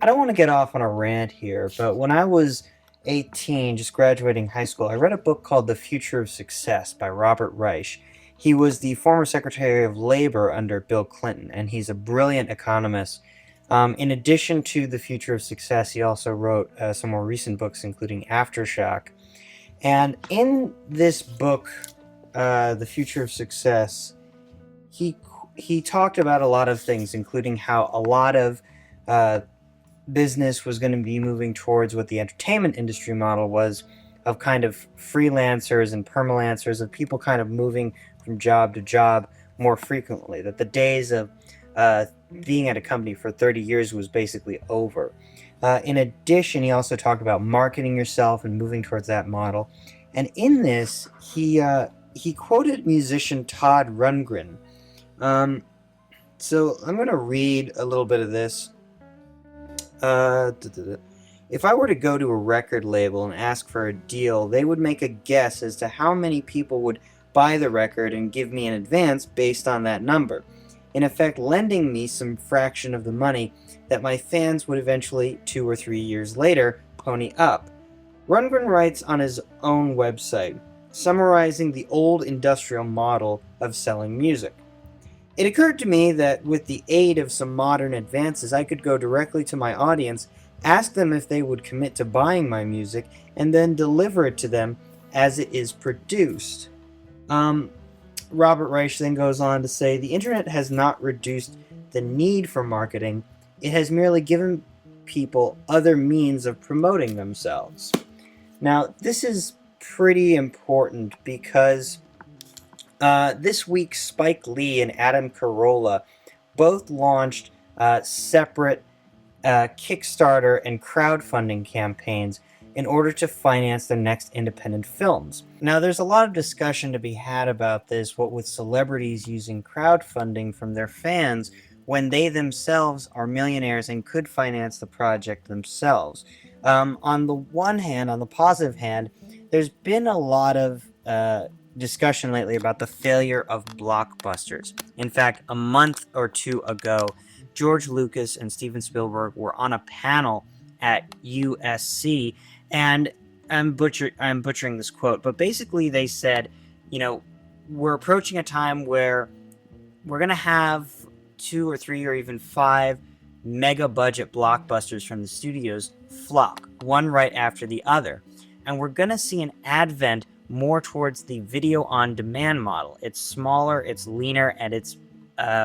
I don't want to get off on a rant here, but when I was 18, just graduating high school, I read a book called The Future of Success by Robert Reich. He was the former Secretary of Labor under Bill Clinton, and he's a brilliant economist. In addition to The Future of Success, he also wrote some more recent books, including Aftershock. And in this book, The Future of Success, he he talked about a lot of things, including how a lot of uh, business was going to be moving towards what the entertainment industry model was, of kind of freelancers and permalancers, of people kind of moving from job to job more frequently. That the days of being at a company for 30 years was basically over. In addition, he also talked about marketing yourself and moving towards that model. And in this, he quoted musician Todd Rundgren. Um, so I'm going to read a little bit of this. If I were to go to a record label and ask for a deal, they would make a guess as to how many people would buy the record and give me an advance based on that number, in effect lending me some fraction of the money that my fans would eventually, 2 or 3 years later, pony up. Rundgren writes on his own website, summarizing the old industrial model of selling music. It occurred to me that with the aid of some modern advances, I could go directly to my audience, ask them if they would commit to buying my music, and then deliver it to them as it is produced. Robert Reich then goes on to say, the internet has not reduced the need for marketing, it has merely given people other means of promoting themselves. Now, this is pretty important because this week, Spike Lee and Adam Carolla both launched separate Kickstarter and crowdfunding campaigns in order to finance their next independent films. Now, there's a lot of discussion to be had about this, what with celebrities using crowdfunding from their fans when they themselves are millionaires and could finance the project themselves. On the one hand, on the positive hand, there's been a lot of discussion lately about the failure of blockbusters. In fact, a month or two ago, George Lucas and Steven Spielberg were on a panel at USC, and I'm butchering this quote, but basically they said, you know, we're approaching a time where we're going to have 2 or 3 or even 5 mega budget blockbusters from the studios flop, one right after the other. And we're going to see an advent more towards the video on demand model. It's smaller, it's leaner, and it's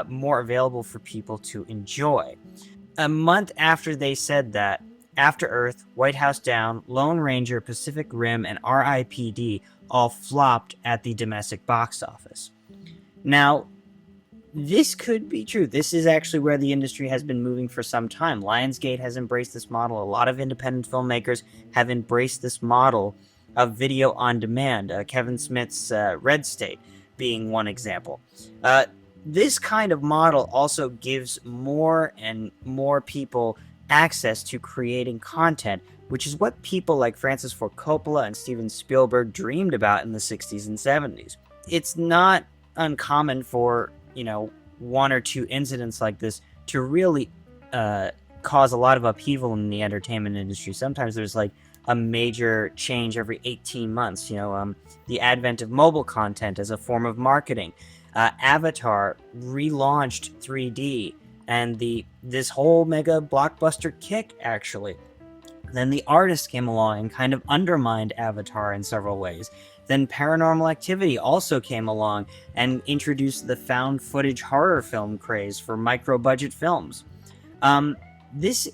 more available for people to enjoy. A month after they said that, After Earth, White House Down, Lone Ranger, Pacific Rim, and R.I.P.D. all flopped at the domestic box office. Now, this could be true. This is actually where the industry has been moving for some time. Lionsgate has embraced this model. A lot of independent filmmakers have embraced this model of video on demand. Kevin Smith's Red State being one example. This kind of model also gives more and more people access to creating content, which is what people like Francis Ford Coppola and Steven Spielberg dreamed about in the 60s and 70s. It's not uncommon for, you know, 1 or 2 incidents like this to really cause a lot of upheaval in the entertainment industry. Sometimes there's like a major change every 18 months, the advent of mobile content as a form of marketing. Avatar relaunched 3D, and this whole mega blockbuster kick, actually. Then the artist came along and kind of undermined Avatar in several ways. Then Paranormal Activity also came along and introduced the found footage horror film craze for micro-budget films. This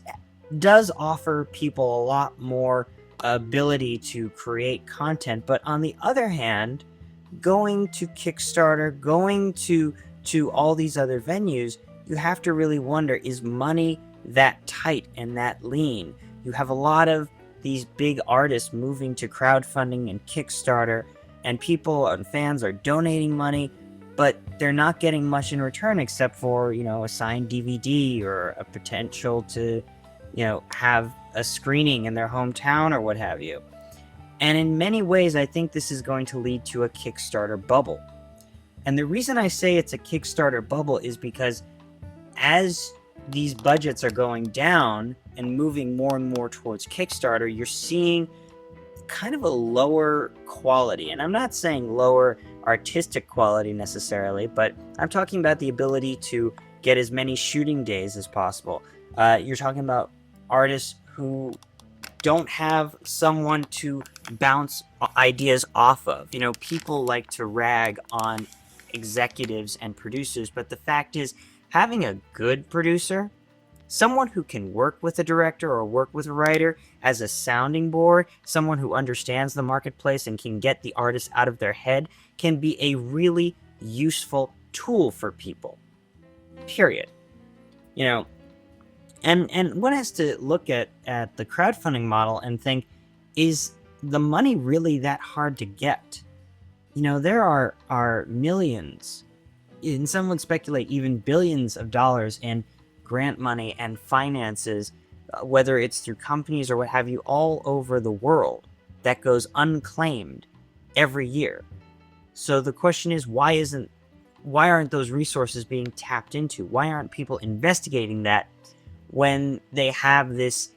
does offer people a lot more ability to create content, but on the other hand, going to Kickstarter, going to all these other venues, you have to really wonder, is money that tight and that lean? You have a lot of these big artists moving to crowdfunding and Kickstarter, and people and fans are donating money, but they're not getting much in return except for, a signed DVD or a potential to, have a screening in their hometown or what have you. And in many ways, I think this is going to lead to a Kickstarter bubble. And the reason I say it's a Kickstarter bubble is because as these budgets are going down and moving more and more towards Kickstarter, you're seeing kind of a lower quality. And I'm not saying lower artistic quality necessarily, but I'm talking about the ability to get as many shooting days as possible. You're talking about artists who don't have someone to bounce ideas off of. You know, people like to rag on executives and producers, but the fact is, having a good producer, someone who can work with a director or work with a writer as a sounding board, someone who understands the marketplace and can get the artist out of their head, can be a really useful tool for people. Period. You know, and one has to look at the crowdfunding model and think, is the money really that hard to get? You know, there are millions, and some would speculate even billions of dollars in grant money and finances, whether it's through companies or what have you, all over the world that goes unclaimed every year. So the question is, why aren't those resources being tapped into? Why aren't people investigating that when they have this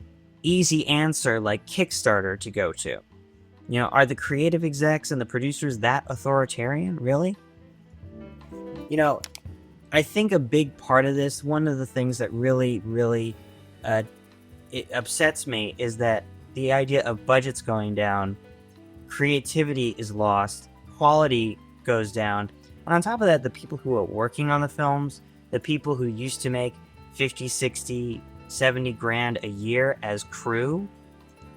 easy answer like Kickstarter to go to? You know, are the creative execs and the producers that authoritarian, really? You know, I think a big part of this, one of the things that really it upsets me, is that the idea of budgets going down, creativity is lost, quality goes down, and on top of that, the people who are working on the films, the people who used to make 50, 60, 70 grand a year as crew,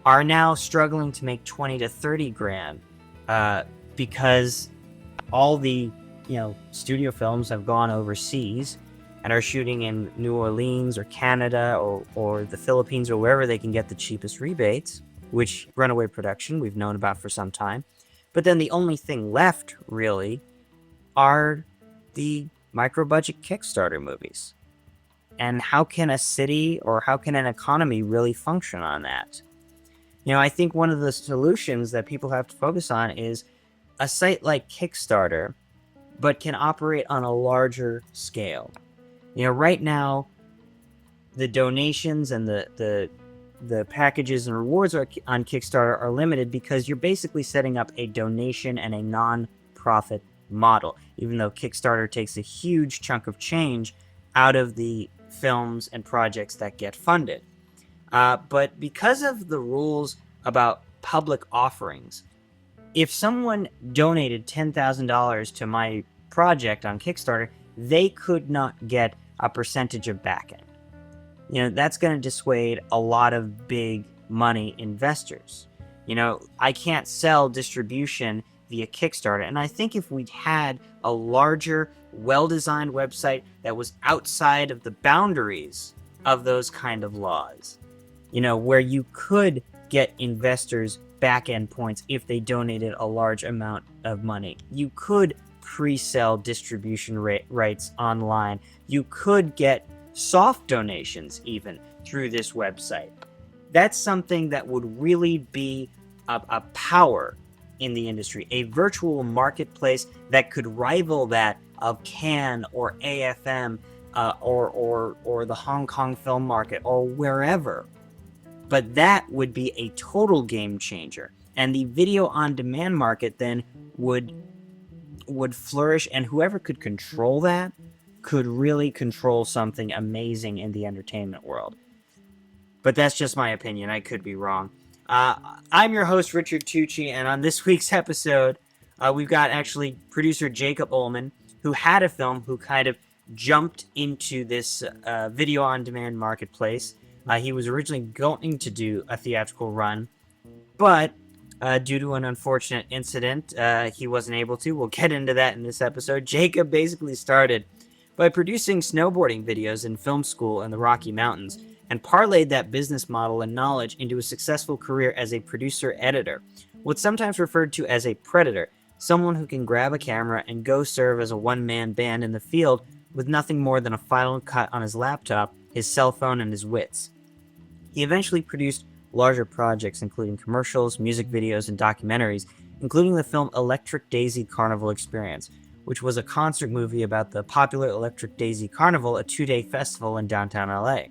are now struggling to make 20 to 30 grand because all the studio films have gone overseas and are shooting in New Orleans or Canada or the Philippines or wherever they can get the cheapest rebates, which runaway production we've known about for some time. But then the only thing left, really, are the micro-budget Kickstarter movies. And how can a city or how can an economy really function on that? You know, I think one of the solutions that people have to focus on is a site like Kickstarter, but can operate on a larger scale. You know, right now, the donations and the packages and rewards on Kickstarter are limited because you're basically setting up a donation and a non-profit model, even though Kickstarter takes a huge chunk of change out of the films and projects that get funded. But because of the rules about public offerings, if someone donated $10,000 to my project on Kickstarter, they could not get a percentage of backend. You know, that's going to dissuade a lot of big money investors. You know, I can't sell distribution via Kickstarter, and I think if we'd had a larger, well-designed website that was outside of the boundaries of those kind of laws, you know, where you could get investors back-end points if they donated a large amount of money. You could pre-sell distribution rights online. You could get soft donations even through this website. That's something that would really be a power in the industry, a virtual marketplace that could rival that of Cannes or AFM or the Hong Kong film market or wherever. But that would be a total game changer, and the video on demand market then would flourish, and whoever could control that could really control something amazing in the entertainment world. But that's just my opinion. I could be wrong. I'm your host, Richard Tucci, and on this week's episode, we've got actually producer Jacob Oelman, who had a film, who kind of jumped into this video on demand marketplace. He was originally going to do a theatrical run, but due to an unfortunate incident, he wasn't able to. We'll get into that in this episode. Jacob basically started by producing snowboarding videos in film school in the Rocky Mountains, and parlayed that business model and knowledge into a successful career as a producer-editor, what's sometimes referred to as a Preditor, someone who can grab a camera and go serve as a one-man band in the field with nothing more than a final cut on his laptop, his cell phone, and his wits. He eventually produced larger projects including commercials, music videos, and documentaries, including the film Electric Daisy Carnival Experience, which was a concert movie about the popular Electric Daisy Carnival, a 2-day festival in downtown LA.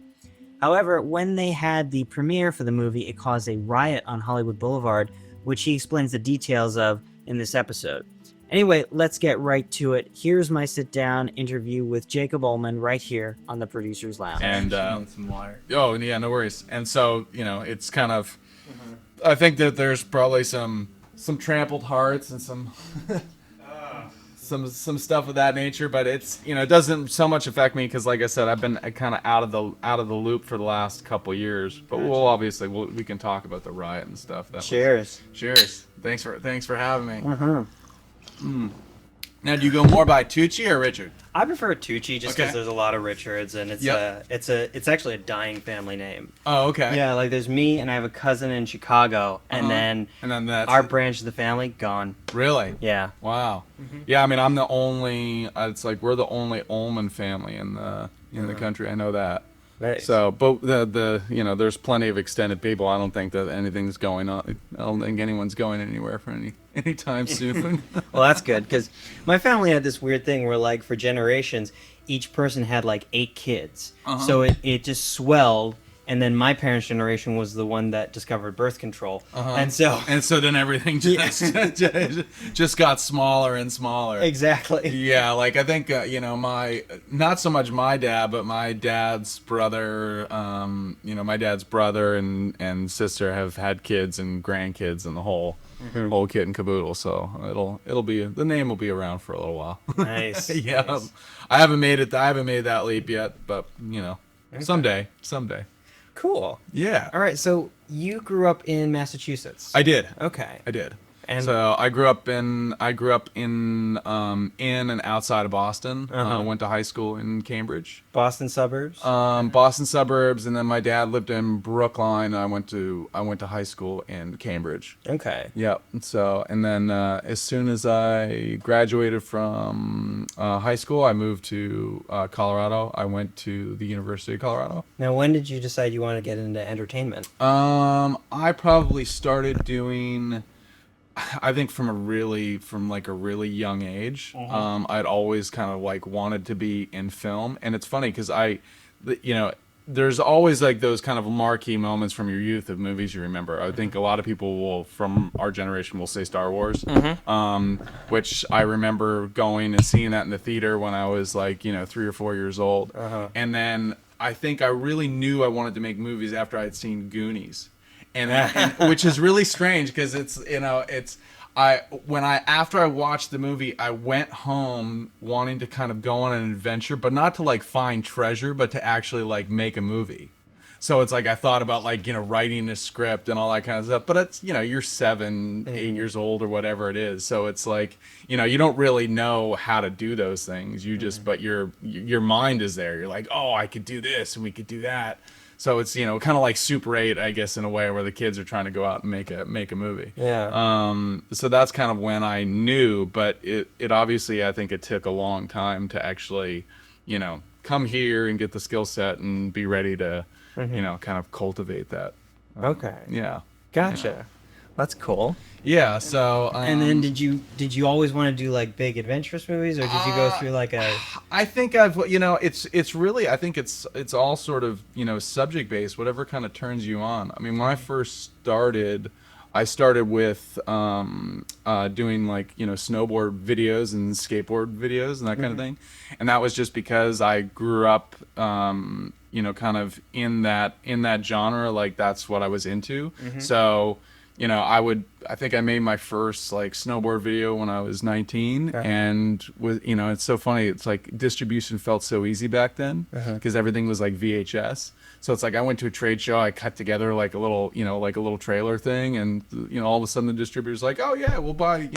However, when they had the premiere for the movie, it caused a riot on Hollywood Boulevard, which he explains the details of in this episode. Anyway, let's get right to it. Here's my sit-down interview with Jacob Oelman right here on the Producer's Lounge. And some water. Oh yeah, no worries. And so it's kind of, I think that there's probably some trampled hearts and some some stuff of that nature, but it's it doesn't so much affect me because, like I said, I've been kind of out of the loop for the last couple years. But we can talk about the riot and stuff. Cheers. Cheers. Thanks for having me. Now, do you go more by Tucci or Richard? I prefer Tucci just because Okay. there's a lot of Richards, and it's actually a dying family name. Oh, okay. Yeah, like there's me, and I have a cousin in Chicago, and then that's our branch of the family gone. Really? Yeah. Wow. Yeah, I mean, I'm the only. It's like we're the only Oelman family in the country. I know that. Nice. So, but the there's plenty of extended people. I don't think that anything's going on. I don't think anyone's going anywhere for anytime soon. Well, that's good because my family had this weird thing where, like, for generations, each person had like 8 kids. So it just swelled, and then my parents' generation was the one that discovered birth control, and so then everything just got smaller and smaller. exactly. Yeah, like I think my not so much my dad, but my dad's brother. My dad's brother and sister have had kids and grandkids and the whole kit and caboodle. So the name will be around for a little while. Nice. Yeah, Nice. I haven't made that leap yet, but someday. Cool. Yeah. All right. So you grew up in Massachusetts. I did. Okay. I did. And So I grew up in in and outside of Boston. I went to high school in Cambridge, Boston suburbs. Boston suburbs, and then my dad lived in Brookline. I went to high school in Cambridge. Okay. Yep. So and then as soon as I graduated from high school, I moved to Colorado. I went to the University of Colorado. Now, when did you decide you want to get into entertainment? I probably started doing. I think from a really young age, I'd always kind of like wanted to be in film, and it's funny because there's always like those kind of marquee moments from your youth of movies you remember. I think a lot of people from our generation will say Star Wars, which I remember going and seeing that in the theater when I was like 3 or 4 years old, and then I think I really knew I wanted to make movies after I'd seen Goonies. And which is really strange because after I watched the movie, I went home wanting to kind of go on an adventure, but not to like find treasure, but to actually like make a movie. So it's like I thought about like writing a script and all that kind of stuff, but it's you're 7, 8 years old or whatever it is, so it's like you don't really know how to do those things. You just but your mind is there. You're like, oh, I could do this and we could do that. So it's kind of like Super 8, I guess, in a way, where the kids are trying to go out and make a movie. Yeah. So that's kind of when I knew, but it obviously I think it took a long time to actually, come here and get the skill set and be ready to, kind of cultivate that. Okay. Yeah. Gotcha. That's cool. Yeah. So. And then did you always want to do like big adventurous movies, or did you go through like a? I think it's really, I think it's all sort of subject based, whatever kind of turns you on. I mean, when I first started, I started with doing like snowboard videos and skateboard videos and that kind of thing, and that was just because I grew up kind of in that genre, like that's what I was into. So. I think I made my first like snowboard video when I was 19, and it's so funny. It's like distribution felt so easy back then because everything was like VHS. So it's like I went to a trade show, I cut together like a little trailer thing, and all of a sudden the distributor's like, oh yeah, we'll buy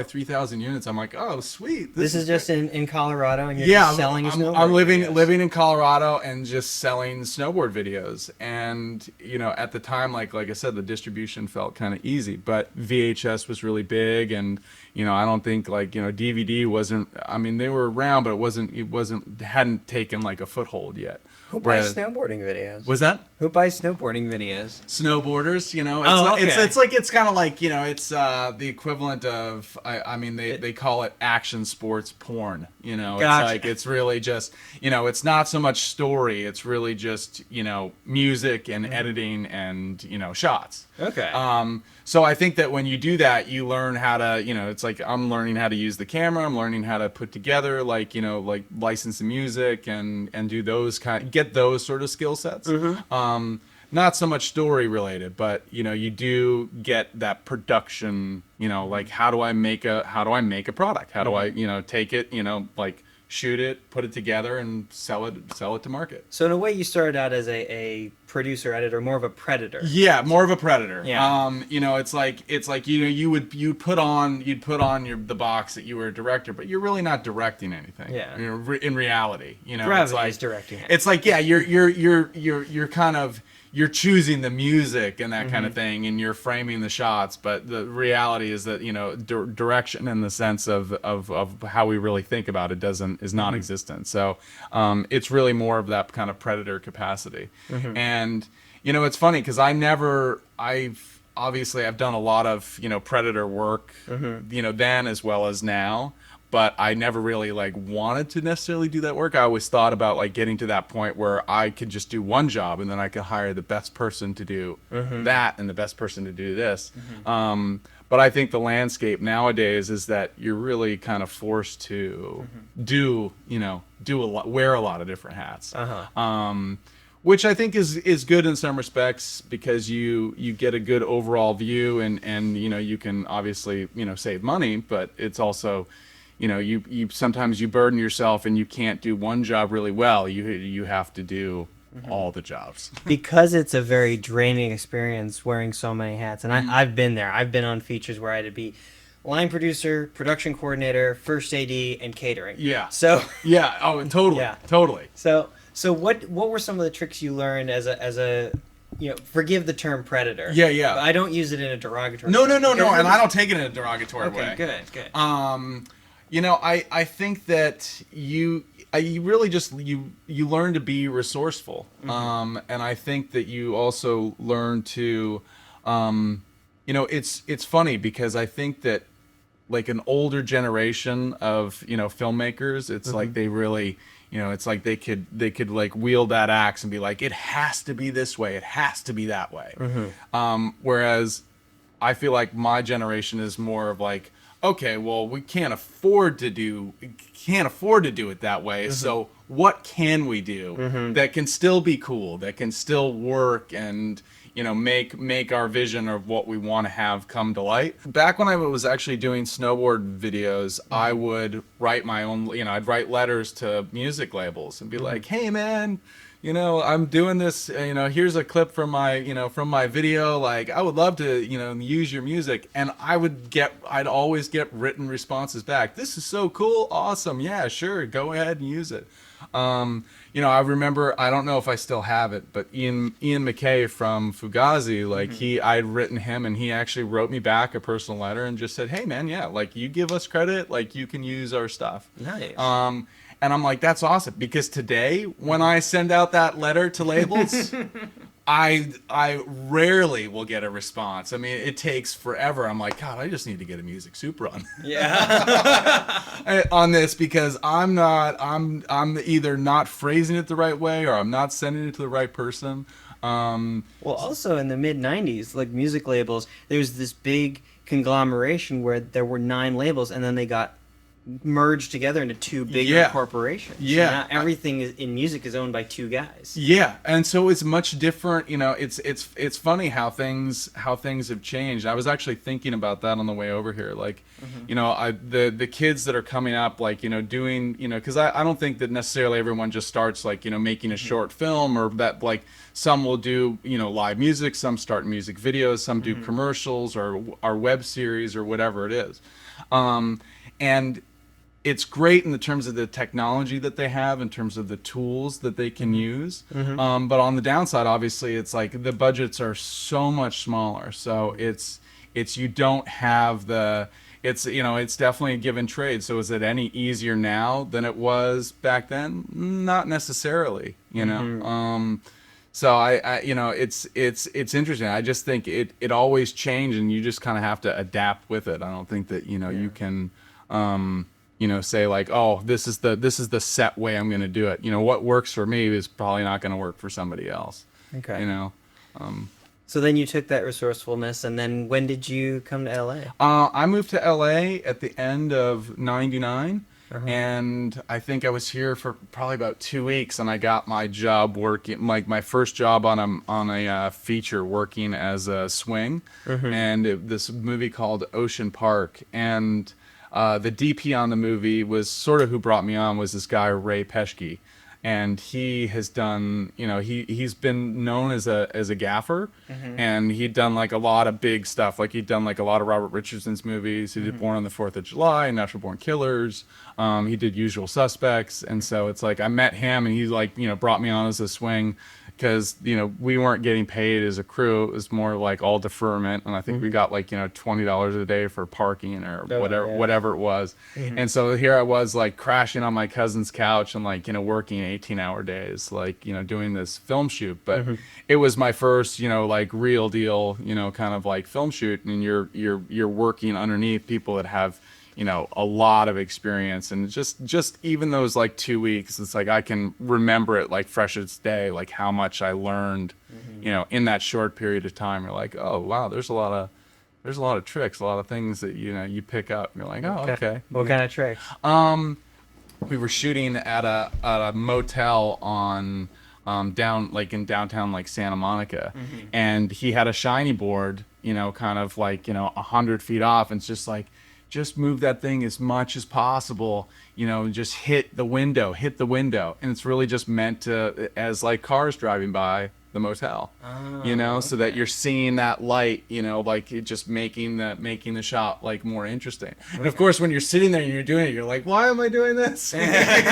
3,000 units. I'm like, oh sweet. This is just in Colorado, and you're just selling your snowboard. I'm living in Colorado and just selling snowboard videos, and at the time, like I said, the distribution felt kind of easy, but VHS was really big, and I don't think like, DVD wasn't, I mean, they were around, but hadn't taken like a foothold yet. Who buys snowboarding videos? Was that? Who buys snowboarding videos? Snowboarders, it's kind of like, it's the equivalent of, I mean, they call it action sports porn, It's Gotcha. like, it's really just, it's not so much story, it's really just, music and editing and, shots. Okay. So I think that when you do that, you learn how to, it's like I'm learning how to use the camera. I'm learning how to put together, like, like license the music and do those get those sort of skill sets. Not so much story related, but you do get that production. Like how do I make a product? How do I take it? Like shoot it, put it together, and sell it to market. So in a way, you started out as a producer, editor, more of a predator. Yeah, more of a predator. Yeah. It's like you'd put on the box that you were a director, but you're really not directing anything. Yeah. In reality, Gravity it's like is directing it. It's like you're kind of. You're choosing the music and that kind of thing, and you're framing the shots. But the reality is that direction in the sense of how we really think about it is non-existent. So it's really more of that kind of predator capacity. And it's funny because I've done a lot of predator work, then as well as now. But I never really like wanted to necessarily do that work. I always thought about like getting to that point where I could just do one job and then I could hire the best person to do that and the best person to do this. But I think the landscape nowadays is that you're really kind of forced to wear a lot of different hats. Which I think is good in some respects because you get a good overall view and you can obviously save money, but it's also you sometimes you burden yourself and you can't do one job really well. You have to do all the jobs. Because it's a very draining experience wearing so many hats. And I've been there. I've been on features where I had to be line producer, production coordinator, first AD, and catering. Yeah. So yeah. Oh, totally. Yeah. Totally. So what were some of the tricks you learned as a forgive the term predator. Yeah, yeah. But I don't use it in a derogatory way. No, and I don't take it in a derogatory way. Okay, good. I think that you really just you learn to be resourceful, and I think that you also learn to, it's funny because I think that like an older generation of filmmakers, it's like they really. It's like they could like wield that axe and be like, it has to be this way, it has to be that way. Whereas I feel like my generation is more of like, okay, well, we can't afford to do it that way. So what can we do that can still be cool, that can still work and make our vision of what we want to have come to light. Back when I was actually doing snowboard videos, I would write my own, I'd write letters to music labels and be like, hey man, I'm doing this, here's a clip from my video. Like, I would love to, use your music. And I'd always get written responses back. This is so cool. Awesome. Yeah, sure. Go ahead and use it. I remember, I don't know if I still have it, but Ian McKay from Fugazi, like I'd written him and he actually wrote me back a personal letter and just said, hey man, yeah, like you give us credit, like you can use our stuff. Nice. And I'm like, that's awesome, because today when I send out that letter to labels, I rarely will get a response. I mean, it takes forever. I'm like, God, I just need to get a Music Soup run. Yeah. On this, because I'm either not phrasing it the right way or I'm not sending it to the right person. Well, also in the mid 90s, like music labels, there was this big conglomeration where there were 9 labels and then they got merged together into 2 bigger corporations. Yeah. So now everything in music is owned by 2 guys. Yeah, and so it's much different. It's funny how things have changed. I was actually thinking about that on the way over here. Like, the kids that are coming up, like doing, because I don't think that necessarily everyone just starts like making a short film, or that like some will do live music, some start music videos, some do commercials or web series or whatever it is, and it's great in the terms of the technology that they have, in terms of the tools that they can use. But on the downside, obviously, it's like the budgets are so much smaller. So it's you don't have the, it's it's definitely a give and trade. So is it any easier now than it was back then? Not necessarily, so I it's interesting. I just think it always changes, and you just kind of have to adapt with it. I don't think that you can say like, oh, this is the set way I'm going to do it. What works for me is probably not going to work for somebody else. Okay. Um, So then you took that resourcefulness, and then when did you come to LA? I moved to LA at the end of '99, and I think I was here for probably about 2 weeks, and I got my job working, like my first job on a feature, working as a swing, and this movie called Ocean Park, and the DP on the movie was sort of who brought me on, was this guy Ray Peschke. And he has done, he's been known as a gaffer, and he'd done like a lot of big stuff. Like he'd done like a lot of Robert Richardson's movies. He did Born on the 4th of July, Natural Born Killers. He did Usual Suspects, and so it's like I met him, and he like brought me on as a swing, because we weren't getting paid as a crew. It was more like all deferment, and I think we got like $20 a day for parking or whatever it was. And so here I was like crashing on my cousin's couch and like working 18-hour days, like doing this film shoot. But it was my first like real deal kind of like film shoot, and you're working underneath people that have a lot of experience, and just even those like 2 weeks, it's like I can remember it like fresh as day, like how much I learned, in that short period of time. You're like, oh wow, there's a lot of tricks, a lot of things that you pick up. And you're like, oh okay. What kind of tricks? We were shooting at a motel on down like in downtown like Santa Monica, and he had a shiny board, kind of like 100 feet off, and it's just like, just move that thing as much as possible, just hit the window. And it's really just meant to, as like cars driving by the motel, so that you're seeing that light, like it just making the shot like more interesting. And of course, when you're sitting there and you're doing it, you're like, why am I doing this? Like,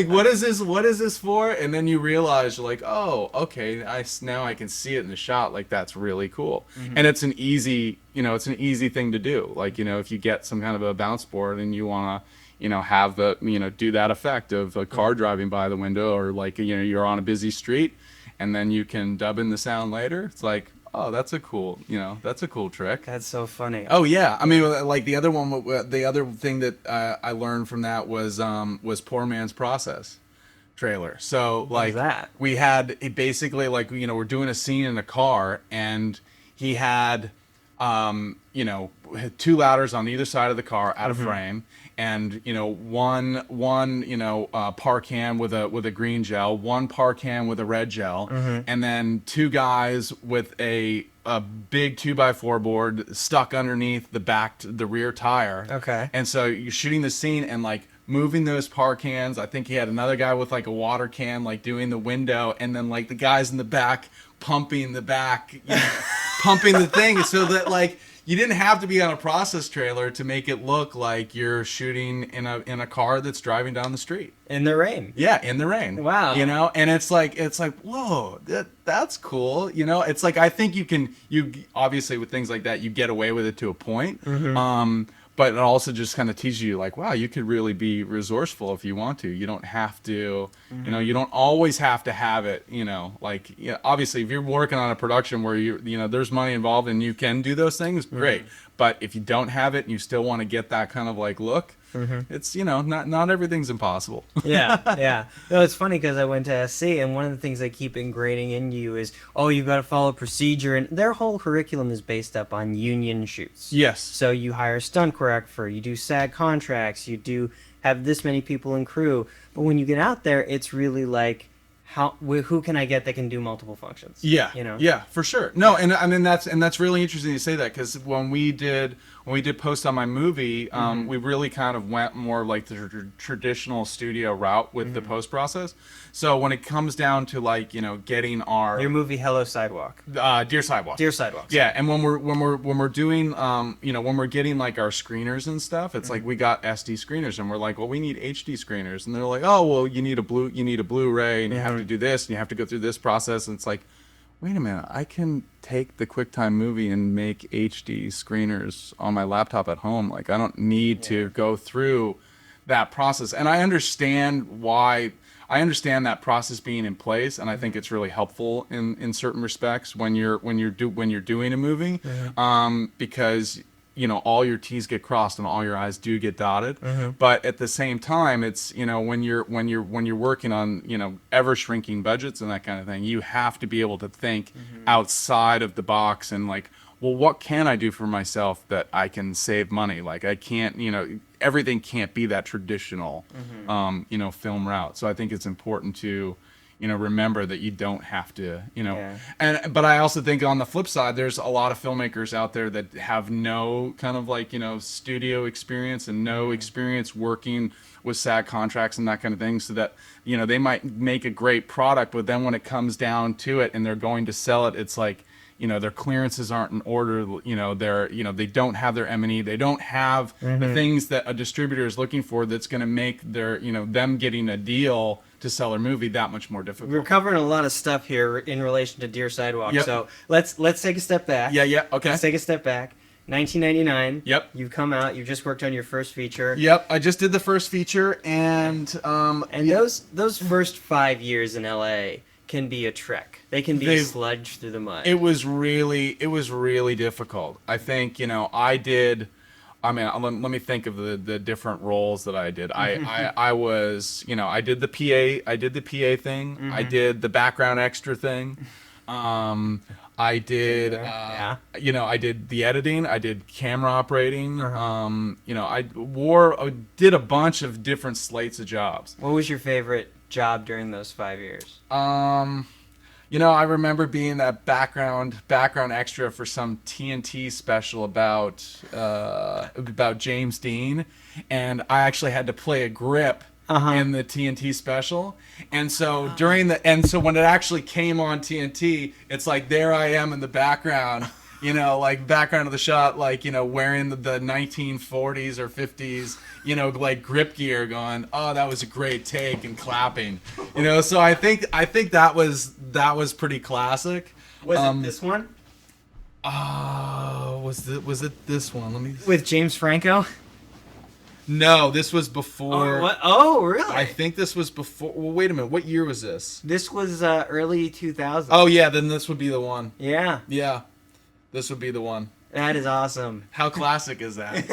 what is this for? And then you realize, you're like, oh, okay, now I can see it in the shot. Like, that's really cool. And it's an easy, thing to do. Like, if you get some kind of a bounce board and you want to, have the, do that effect of a car driving by the window, or like, you're on a busy street, and then you can dub in the sound later. It's like, oh, that's a cool trick. That's so funny. Oh yeah. I mean, like the other thing that I learned from that was Poor Man's Process trailer. So like that? We had basically like, we're doing a scene in a car, and he had, two ladders on either side of the car out of frame, and one par can with a green gel, one par can with a red gel, and then two guys with a big 2x4 board stuck underneath the rear tire. Okay. And so you're shooting the scene and like moving those par cans. I think he had another guy with like a water can, like doing the window, and then like the guys in the back pumping the thing, so that like you didn't have to be on a process trailer to make it look like you're shooting in a car that's driving down the street in the rain. Yeah, in the rain. Wow. And it's like whoa, that's cool. It's like, I think you obviously with things like that you get away with it to a point. But it also just kind of teaches you like, wow, you could really be resourceful if you want to. You don't have to, you don't always have to have it, like, obviously if you're working on a production where there's money involved and you can do those things, great. But if you don't have it and you still want to get that kind of like look, it's, not everything's impossible. Yeah. No, it's funny because I went to SC, and one of the things they keep ingraining in you is, oh, you've got to follow procedure, and their whole curriculum is based up on union shoots. Yes. So you hire a stunt choreographer, you do SAG contracts, you do have this many people in crew, but when you get out there, it's really like, who can I get that can do multiple functions? Yeah, yeah, for sure. No, and I mean that's really interesting to say that, because when we did post on my movie, we really kind of went more like the traditional studio route with the post process. So when it comes down to like getting your movie Hello Sidewalk, Dear Sidewalk, yeah, and when we're doing when we're getting like our screeners and stuff, it's like we got SD screeners, and we're like, well, we need HD screeners, and they're like, oh, well, you need a Blu-ray, and you have to do this, and you have to go through this process, and it's like, wait a minute, I can take the QuickTime Movie and make HD screeners on my laptop at home. Like, I don't need to go through that process. And I understand why. I understand that process being in place, and I think it's really helpful in certain respects when you're doing a movie, because all your T's get crossed and all your I's do get dotted. But at the same time, it's when you're working on ever shrinking budgets and that kind of thing, you have to be able to think outside of the box and like, well, what can I do for myself that I can save money? Like, I can't, everything can't be that traditional, film route. So I think it's important to, remember that you don't have to, but I also think on the flip side, there's a lot of filmmakers out there that have no kind of like, studio experience and no experience working with SAG contracts and that kind of thing. So that, they might make a great product, but then when it comes down to it and they're going to sell it, it's like, their clearances aren't in order. They don't have their M&E. They don't have the things that a distributor is looking for. That's going to make their, them getting a deal to sell their movie that much more difficult. We're covering a lot of stuff here in relation to Dear Sidewalk. Yep. So let's take a step back. Yeah. Okay. Let's take a step back. 1999. Yep. You've come out. You've just worked on your first feature. Yep. I just did the first feature, and those first 5 years in LA can be a trek. They can be sludge through the mud. It was really difficult. I think, let me think of the different roles that I did. I was, I did the PA thing. I did the background extra thing. I did, I did the editing. I did camera operating. I did a bunch of different slates of jobs. What was your favorite job during those 5 years? I remember being that background extra for some TNT special about James Dean, and I actually had to play a grip in the TNT special. And so when it actually came on TNT, it's like there I am in the background, like background of the shot, like, wearing the 1940s or 50s, like grip gear, going, oh, that was a great take, and clapping, so I think that was pretty classic. Was it this one? Was it this one? Let me. With James Franco? No, this was before. Oh, what? Oh, really? I think this was before. Well, wait a minute. What year was this? This was early 2000s. Oh yeah, then this would be the one. Yeah. Yeah, this would be the one. That is awesome. How classic is that?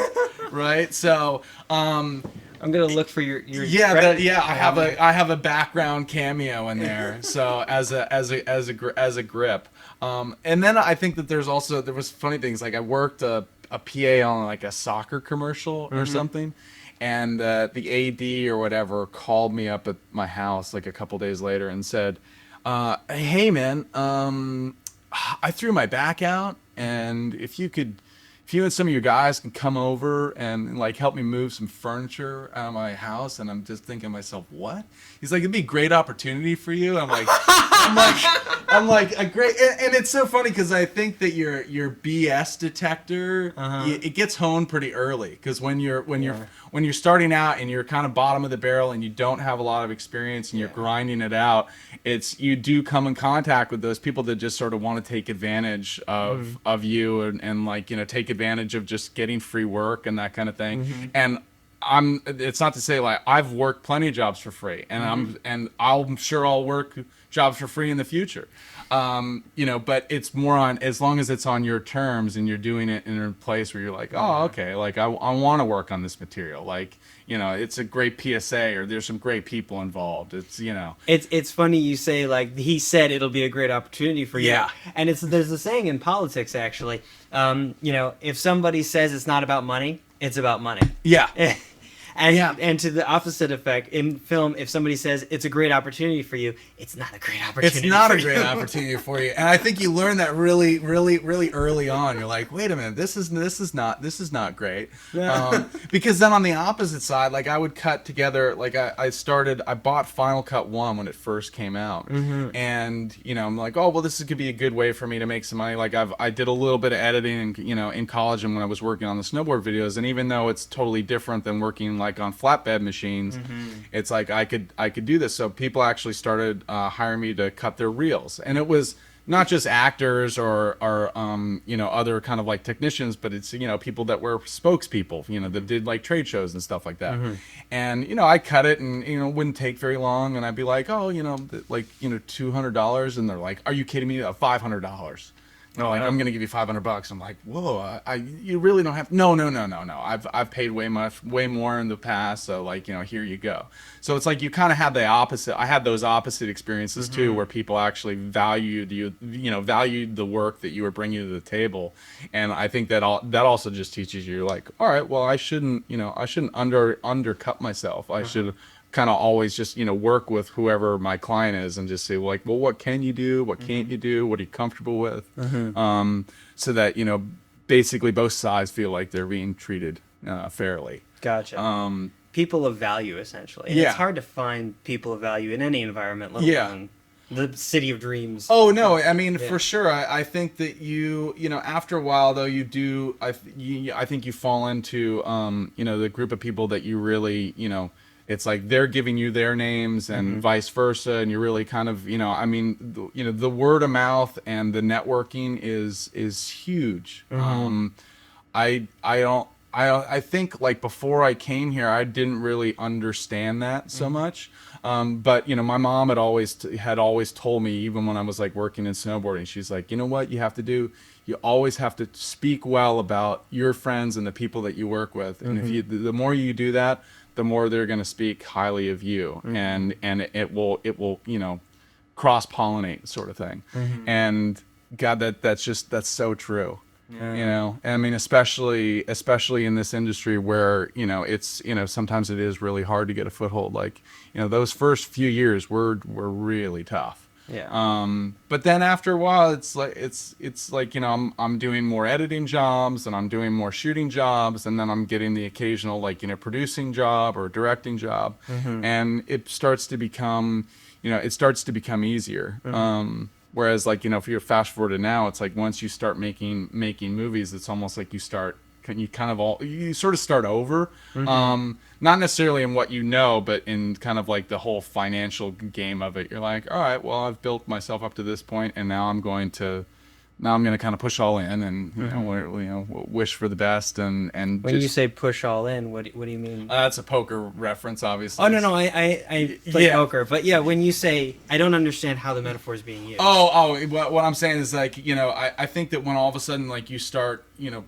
Right. So, I'm gonna look for your I have a background cameo in there. So as a grip. And then I think that there was funny things, like I worked a PA on like a soccer commercial or something, and the AD or whatever called me up at my house like a couple days later and said, "Hey man, I threw my back out, and if you and some of your guys can come over and like help me move some furniture out of my house." And I'm just thinking to myself, what? He's like, it'd be a great opportunity for you. I'm like, I'm like a great, and it's so funny because I think that your BS detector, it gets honed pretty early, because when you're starting out and you're kind of bottom of the barrel and you don't have a lot of experience and you're grinding it out, you do come in contact with those people that just sort of want to take advantage of you and like, take advantage of just getting free work and that kind of thing. And it's not to say, like, I've worked plenty of jobs for free, and I'm sure I'll work jobs for free in the future. But it's more on, as long as it's on your terms and you're doing it in a place where you're like, oh, okay, like I want to work on this material. Like, it's a great PSA, or there's some great people involved. It's funny you say, like, he said it'll be a great opportunity for you. Yeah. And there's a saying in politics, actually, if somebody says it's not about money, it's about money. Yeah. And to the opposite effect, in film, if somebody says it's a great opportunity for you, it's not a great opportunity. It's not a great opportunity for you. And I think you learn that really, really, really early on. You're like, wait a minute, this is not great. Because then on the opposite side, like, I would cut together, like I bought Final Cut 1 when it first came out. And, I'm like, oh, well, this could be a good way for me to make some money. Like, I did a little bit of editing, in college and when I was working on the snowboard videos. And even though it's totally different than working like on flatbed machines, it's like I could do this. So people actually started hiring me to cut their reels, and it was not just actors or you know, other kind of like technicians, but it's, you know, people that were spokespeople, you know, that did like trade shows and stuff like that. And, you know, I cut it and, you know, it wouldn't take very long. And I'd be like, oh, you know, like, you know, $200. And they're like, are you kidding me? $500. No, like, I'm gonna give you $500. I'm like, whoa, you really don't have. No. I've paid way more in the past. So like, you know, here you go. So it's like you kind of had the opposite. I had those opposite experiences too, where people actually valued valued the work that you were bringing to the table. And I think that also just teaches you like, all right, well, I shouldn't undercut myself. I should kind of always just, you know, work with whoever my client is and just say like, well, what can you do? What can't you do? What are you comfortable with? So that, you know, basically both sides feel like they're being treated fairly. Gotcha. People of value, essentially. And Yeah. it's hard to find people of value in any environment, let alone the city of dreams. Oh no, I mean for sure. I think that you know, after a while though, you do. I think you fall into you know, the group of people that you really, you know, it's like they're giving you their names and vice versa, and you're really kind of, you know, I mean, you know, the word of mouth and the networking is huge. I think like before I came here, I didn't really understand that so much. But you know, my mom had always told me, even when I was like working in snowboarding, she's like, you know what you have to do? You always have to speak well about your friends and the people that you work with. And if the more you do that, the more they're going to speak highly of you, and it will, you know, cross-pollinate sort of thing. And God, that's so true. You know, I mean, especially in this industry where, you know, it's, you know, sometimes it is really hard to get a foothold. Like, you know, those first few years were really tough. Yeah. But then after a while, it's like, you know, I'm doing more editing jobs and I'm doing more shooting jobs, and then I'm getting the occasional, like, you know, producing job or directing job, and it starts to become, you know, easier. Whereas, like, you know, if you're fast forwarded now, it's like once you start making movies, it's almost like you sort of start over. Not necessarily in what you know, but in kind of like the whole financial game of it. You're like, all right, well, I've built myself up to this point, and now I'm going to kind of push all in and you know, wish for the best and When you say push all in, what do you mean? That's a poker reference, obviously. Oh no, I play poker, but yeah, when you say, I don't understand how the metaphor is being used. What I'm saying is, like, you know, I think that when all of a sudden, like, you start, you know,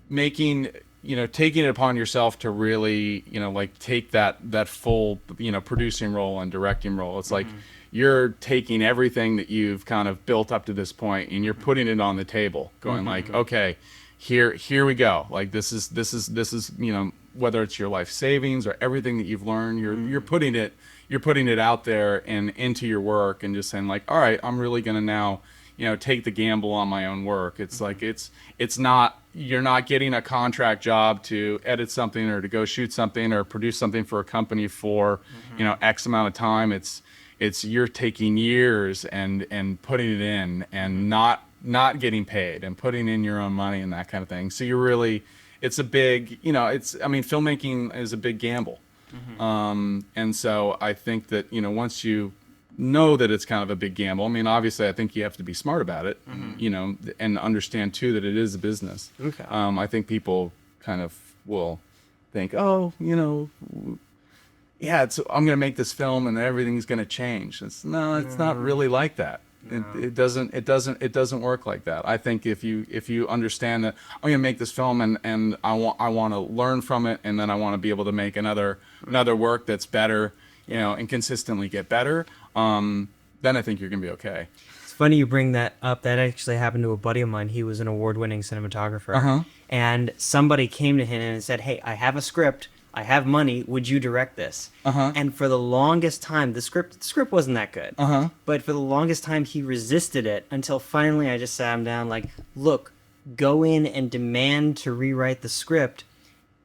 making, you know, taking it upon yourself to really, you know, like, take that full, you know, producing role and directing role. It's like you're taking everything that you've kind of built up to this point and you're putting it on the table, going like, okay, here we go. Like, this is, you know, whether it's your life savings or everything that you've learned, you're putting it out there and into your work, and just saying like, all right, I'm really going to now, you know, take the gamble on my own work. It's like, it's not, you're not getting a contract job to edit something or to go shoot something or produce something for a company for, you know, X amount of time. It's you're taking years and putting it in and not getting paid and putting in your own money and that kind of thing. So you're really, it's a big, you know, I mean, filmmaking is a big gamble. And so I think that, you know, once you know that it's kind of a big gamble, I mean, obviously I think you have to be smart about it, you know, and understand too that it is a business. Okay. I think people kind of will think, oh, you know, yeah, I'm going to make this film and everything's going to change. It's not really like that. It doesn't work like that. I think if you understand that I'm going to make this film and I want to learn from it, and then I want to be able to make another work that's better, you know, and consistently get better, then I think you're going to be okay. It's funny you bring that up. That actually happened to a buddy of mine. He was an award-winning cinematographer. And somebody came to him and said, hey, I have a script. I have money. Would you direct this? And for the longest time, the script wasn't that good. But for the longest time, he resisted it until finally I just sat him down like, look, go in and demand to rewrite the script.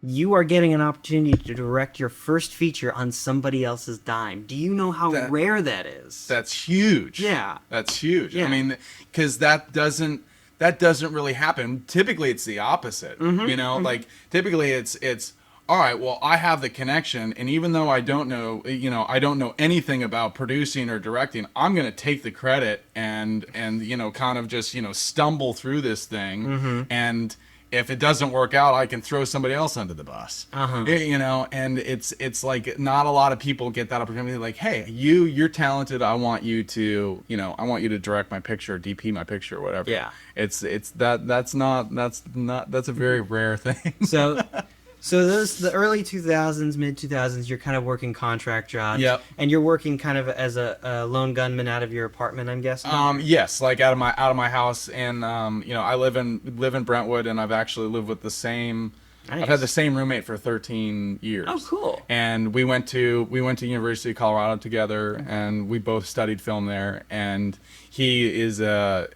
You are getting an opportunity to direct your first feature on somebody else's dime. Do you know how rare that is? That's huge. Yeah. That's huge. Yeah. I mean, because that doesn't really happen. Typically, it's the opposite. You know, like typically it's all right, well, I have the connection, and even though I don't know, I don't know anything about producing or directing, I'm going to take the credit and kind of just, stumble through this thing, and if it doesn't work out, I can throw somebody else under the bus. And it's like not a lot of people get that opportunity. Like, hey, you're talented. I want you to, I want you to direct my picture, DP my picture, or whatever. Yeah. That's a very rare thing. So the early 2000s, mid 2000s, you're kind of working contract jobs. Yep. And you're working kind of as a lone gunman out of your apartment, I'm guessing. Yes, like out of my house, and I live in Brentwood, and I've actually lived with the same. Nice. I've had the same roommate for 13 years. Oh, cool. And we went to University of Colorado together, and we both studied film there. And he's a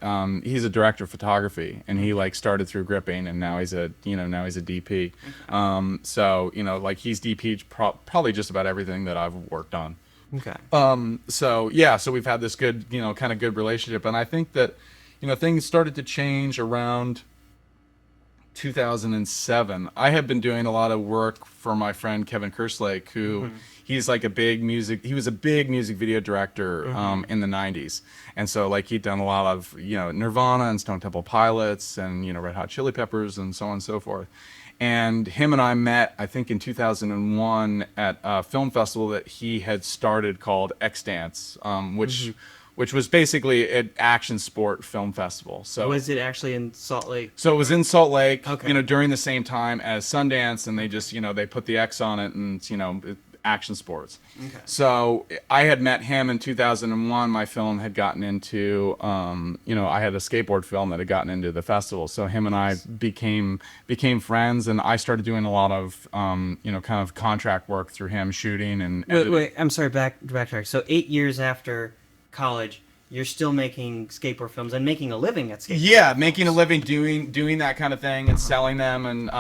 director of photography, and he like started through gripping, and now he's a DP. So like he's DP'd probably just about everything that I've worked on. Okay. So we've had this good kind of good relationship, and I think that things started to change around 2007. I have been doing a lot of work for my friend Kevin Kerslake, who he's like he was a big music video director in the 90s. And so like he'd done a lot of, Nirvana and Stone Temple Pilots and, Red Hot Chili Peppers and so on and so forth. And him and I met, I think, in 2001 at a film festival that he had started called X Dance, which was basically an action sport film festival. So was it actually in Salt Lake? So it was in Salt Lake, Okay. During the same time as Sundance, and they just, they put the X on it, and action sports. Okay. So I had met him in 2001. My film had gotten into, I had a skateboard film that had gotten into the festival. So him and I became friends, and I started doing a lot of, kind of contract work through him, shooting and. Wait, I'm sorry, backtrack. So 8 years after college, you're still making skateboard films and making a living at skateboard. Yeah, making a living doing that kind of thing and selling them, and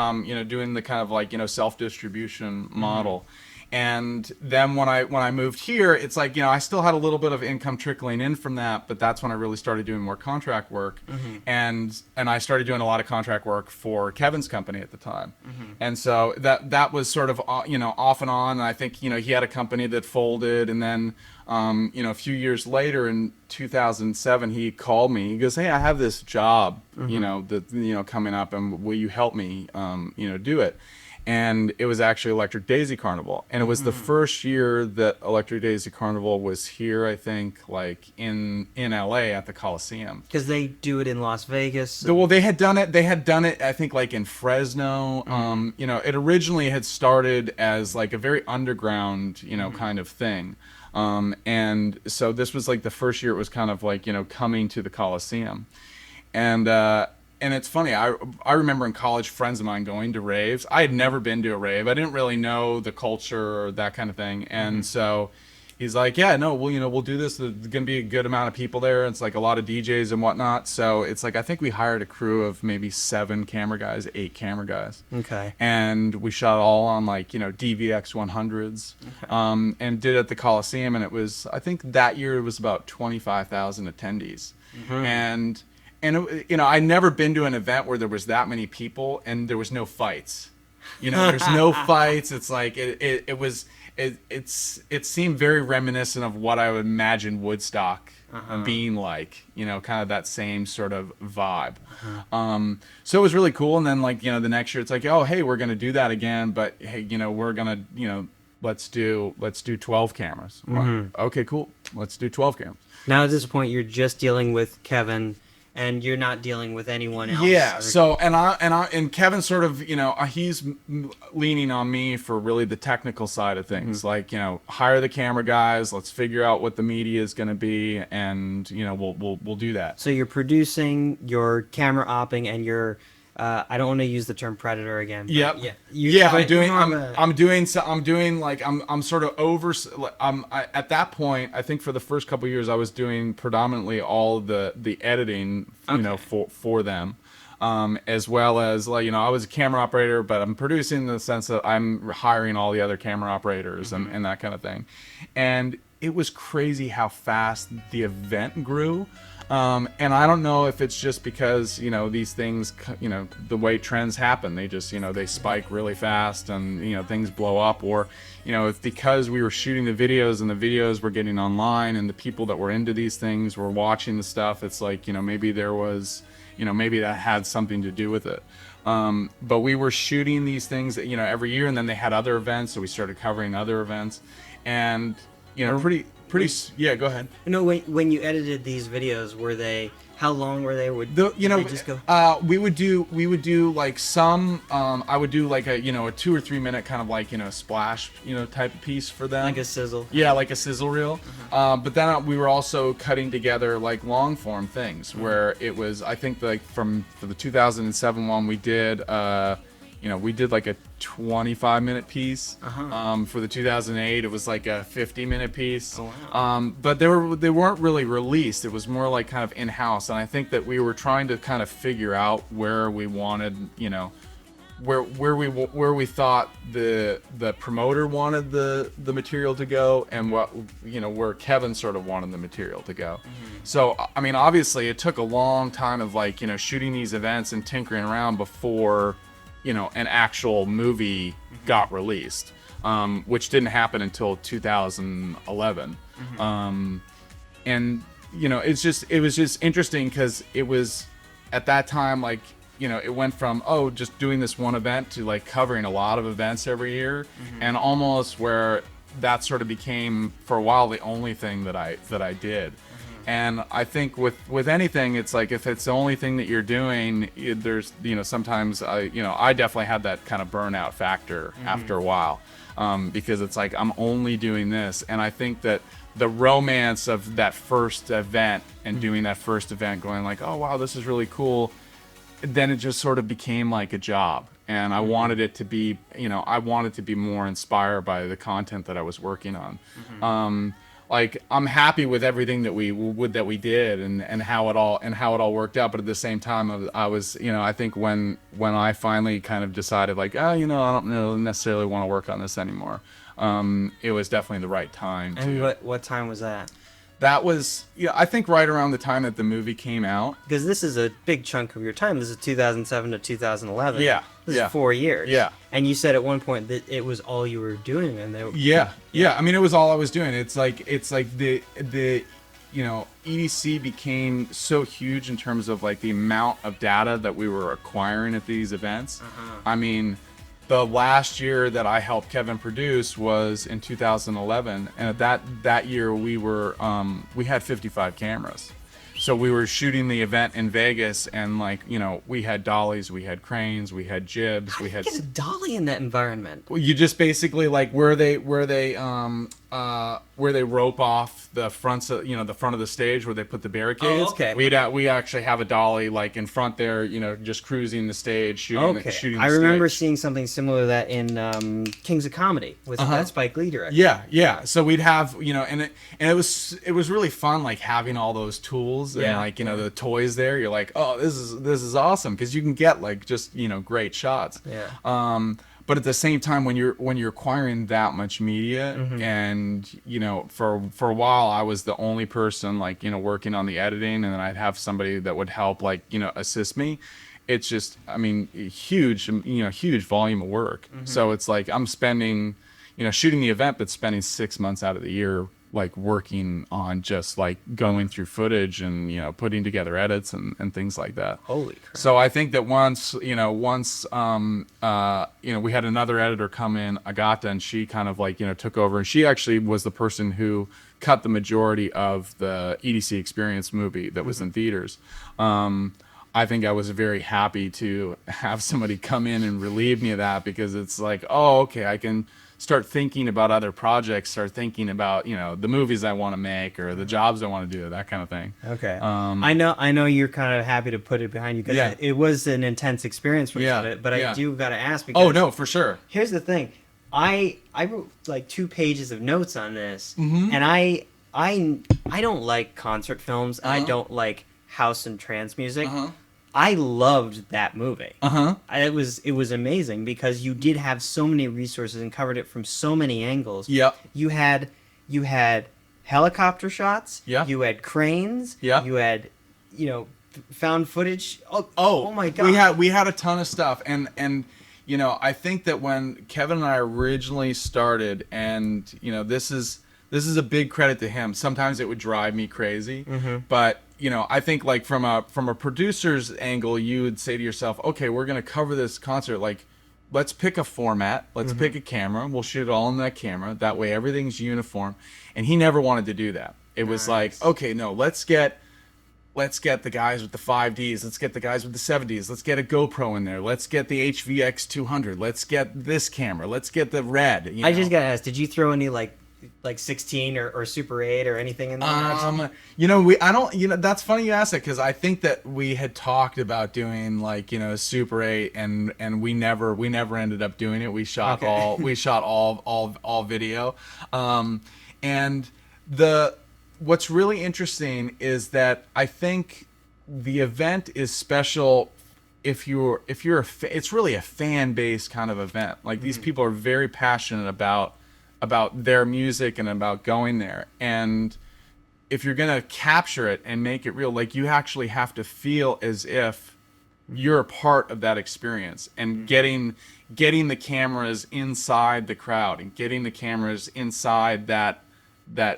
doing the kind of like self-distribution model. And then when I moved here, it's like I still had a little bit of income trickling in from that, but that's when I really started doing more contract work, and I started doing a lot of contract work for Kevin's company at the time, and so that was sort of off and on. And I think he had a company that folded, and then a few years later in 2007, he called me. He goes, "Hey, I have this job, that coming up, and will you help me, do it?" And it was actually Electric Daisy Carnival, and it was the first year that Electric Daisy Carnival was here. I think like in LA at the Coliseum, because they do it in Las Vegas. Well, they had done it. I think like in Fresno. It originally had started as like a very underground, kind of thing. And so this was like the first year it was kind of like, coming to the Coliseum. And it's funny, I remember in college friends of mine going to raves. I had never been to a rave. I didn't really know the culture or that kind of thing. And so he's like, yeah, no, we'll do this. There's going to be a good amount of people there. It's like a lot of DJs and whatnot. So it's like, I think we hired a crew of maybe 8 camera guys. Okay. And we shot all on like, DVX 100s, and did it at the Coliseum. And it was, I think that year it was about 25,000 attendees. And I'd never been to an event where there was that many people and there was no fights. There's no fights. It's like it seemed very reminiscent of what I would imagine Woodstock being like. Kind of that same sort of vibe. So it was really cool. And then like the next year it's like, oh hey, we're gonna do that again, but hey, we're gonna let's do 12 cameras. Well, okay, cool. Let's do 12 cameras. Now at this point you're just dealing with Kevin. And you're not dealing with anyone else. Yeah. So and Kevin sort of he's leaning on me for really the technical side of things, like hire the camera guys, let's figure out what the media is going to be, and we'll do that. So you're producing, your camera opping, and you're I don't want to use the term predator again. Yep. Yeah. I'm sort of over. At that point, I think for the first couple of years, I was doing predominantly all the editing, for them, as well as like I was a camera operator, but I'm producing in the sense that I'm hiring all the other camera operators and that kind of thing, and it was crazy how fast the event grew. And I don't know if it's just because, you know, these things, you know, the way trends happen, they just, you know, they spike really fast and, you know, things blow up, or, you know, it's because we were shooting the videos and the videos were getting online and the people that were into these things were watching the stuff. It's like, you know, maybe there was, you know, maybe that had something to do with it. But we were shooting these things, you know, every year, and then they had other events, so we started covering other events, and, you know, yeah, go ahead. You know, when you edited these videos, were they, how long were they? You know, they just go? we would do like some, I would do like a, you know, a 2 or 3 minute kind of like, you know, splash, you know, type of piece for them. Like a sizzle. Yeah, like a sizzle reel. But then we were also cutting together like long form things where it was, I think like for the 2007 one we did, you know, we did like a 25-minute piece. For the 2008, it was like a 50-minute piece. Oh, wow. But they weren't really released. It was more like kind of in-house, and I think that we were trying to kind of figure out where we wanted, you know, where we thought the promoter wanted the material to go, and what, you know, where Kevin sort of wanted the material to go. So I mean, obviously, it took a long time of like, you know, shooting these events and tinkering around before, you know, an actual movie got released, which didn't happen until 2011. And, you know, it was just interesting because it was at that time, like, you know, it went from, oh, just doing this one event to like covering a lot of events every year, and almost where that sort of became for a while the only thing that I did. And I think with anything, it's like if it's the only thing that you're doing, there's, you know, sometimes I definitely had that kind of burnout factor after a while, because it's like I'm only doing this, and I think that the romance of that first event and doing that first event, going like, oh wow, this is really cool, then it just sort of became like a job, and I wanted it to be, you know, I wanted to be more inspired by the content that I was working on. Like, I'm happy with everything that we did and how it all worked out, but at the same time I was, you know, I think when I finally kind of decided like, oh, you know, I don't necessarily want to work on this anymore, it was definitely the right time. And what time was that? That was, yeah, I think right around the time that the movie came out. Because this is a big chunk of your time. This is 2007 to 2011. Yeah. This is 4 years. Yeah. And you said at one point that it was all you were doing, and yeah. I mean, it was all I was doing. It's like the you know, E.D.C.E became so huge in terms of like the amount of data that we were acquiring at these events. I mean, the last year that I helped Kevin produce was in 2011, and at that year we had 55 cameras. So we were shooting the event in Vegas, and like, you know, we had dollies, we had cranes, we had jibs, we had. How do you get a dolly in that environment? Well, you just basically like where they rope off the fronts of, you know, the front of the stage where they put the barricades. Oh, okay. We actually have a dolly like in front there, you know, just cruising the stage, shooting the I remember stage. seeing something similar to that in Kings of Comedy with that Spike Lee director. Yeah. So we'd have, you know, and it was really fun, like having all those tools and like, you know, the toys there. You're like, oh, this is awesome, because you can get like just, you know, great shots. Yeah. But at the same time, when you're acquiring that much media, and, you know, for a while I was the only person, like, you know, working on the editing, and then I'd have somebody that would help, like, you know, assist me. It's just, I mean, huge volume of work. So it's like I'm spending, you know, shooting the event, but spending 6 months out of the year like working on just like going through footage and, you know, putting together edits and things like that. Holy crap. So I think that once we had another editor come in, Agata, and she kind of like, you know, took over, and she actually was the person who cut the majority of the E.D.C.E Experience movie that was in theaters. I think I was very happy to have somebody come in and relieve me of that, because it's like, oh, okay, I can start thinking about other projects, start thinking about, you know, the movies I want to make or the jobs I want to do, that kind of thing. Okay. I know you're kind of happy to put it behind you, because it was an intense experience for you, but I do got to ask, because oh no, for sure. Here's the thing. I wrote like 2 pages of notes on this, and I don't like concert films. I don't like house and trance music. I loved that movie. It was amazing, because you did have so many resources and covered it from so many angles. Yep. You had helicopter shots. Yeah. You had cranes. Yeah. You had, found footage. Oh my God. We had a ton of stuff, and I think that when Kevin and I originally started, and this is a big credit to him. Sometimes it would drive me crazy, but I think like from a producer's angle, you would say to yourself, okay, we're gonna cover this concert, like let's pick a format, let's pick a camera, we'll shoot it all in that camera, that way everything's uniform. And he never wanted to do that. It was like, okay, no, let's get the guys with the 5Ds, let's get the guys with the 70s, let's get a GoPro in there, let's get the HVX 200, let's get this camera, let's get the red. I just gotta ask, did you throw any like 16 or Super 8 or anything in there? I don't, that's funny you ask that, because I think that we had talked about doing like, Super 8, and we never ended up doing it. We shot all video. And what's really interesting is that I think the event is special if you're it's really a fan based kind of event. Like these people are very passionate about their music and about going there. And if you're going to capture it and make it real, like you actually have to feel as if you're a part of that experience, and getting the cameras inside the crowd and getting the cameras inside that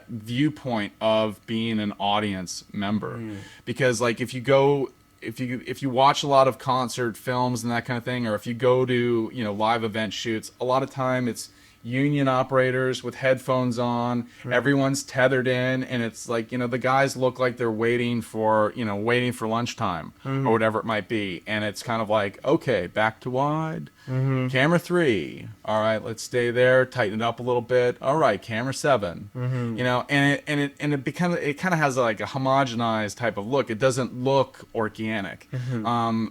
viewpoint of being an audience member. Because like if you watch a lot of concert films and that kind of thing, or if you go to live event shoots, a lot of time it's union operators with headphones on, everyone's tethered in, and it's like the guys look like they're waiting for lunchtime or whatever it might be, and it's kind of like, okay, back to wide, camera 3, all right, let's stay there, tighten it up a little bit, all right, camera 7, and it kind of has like a homogenized type of look. It doesn't look organic.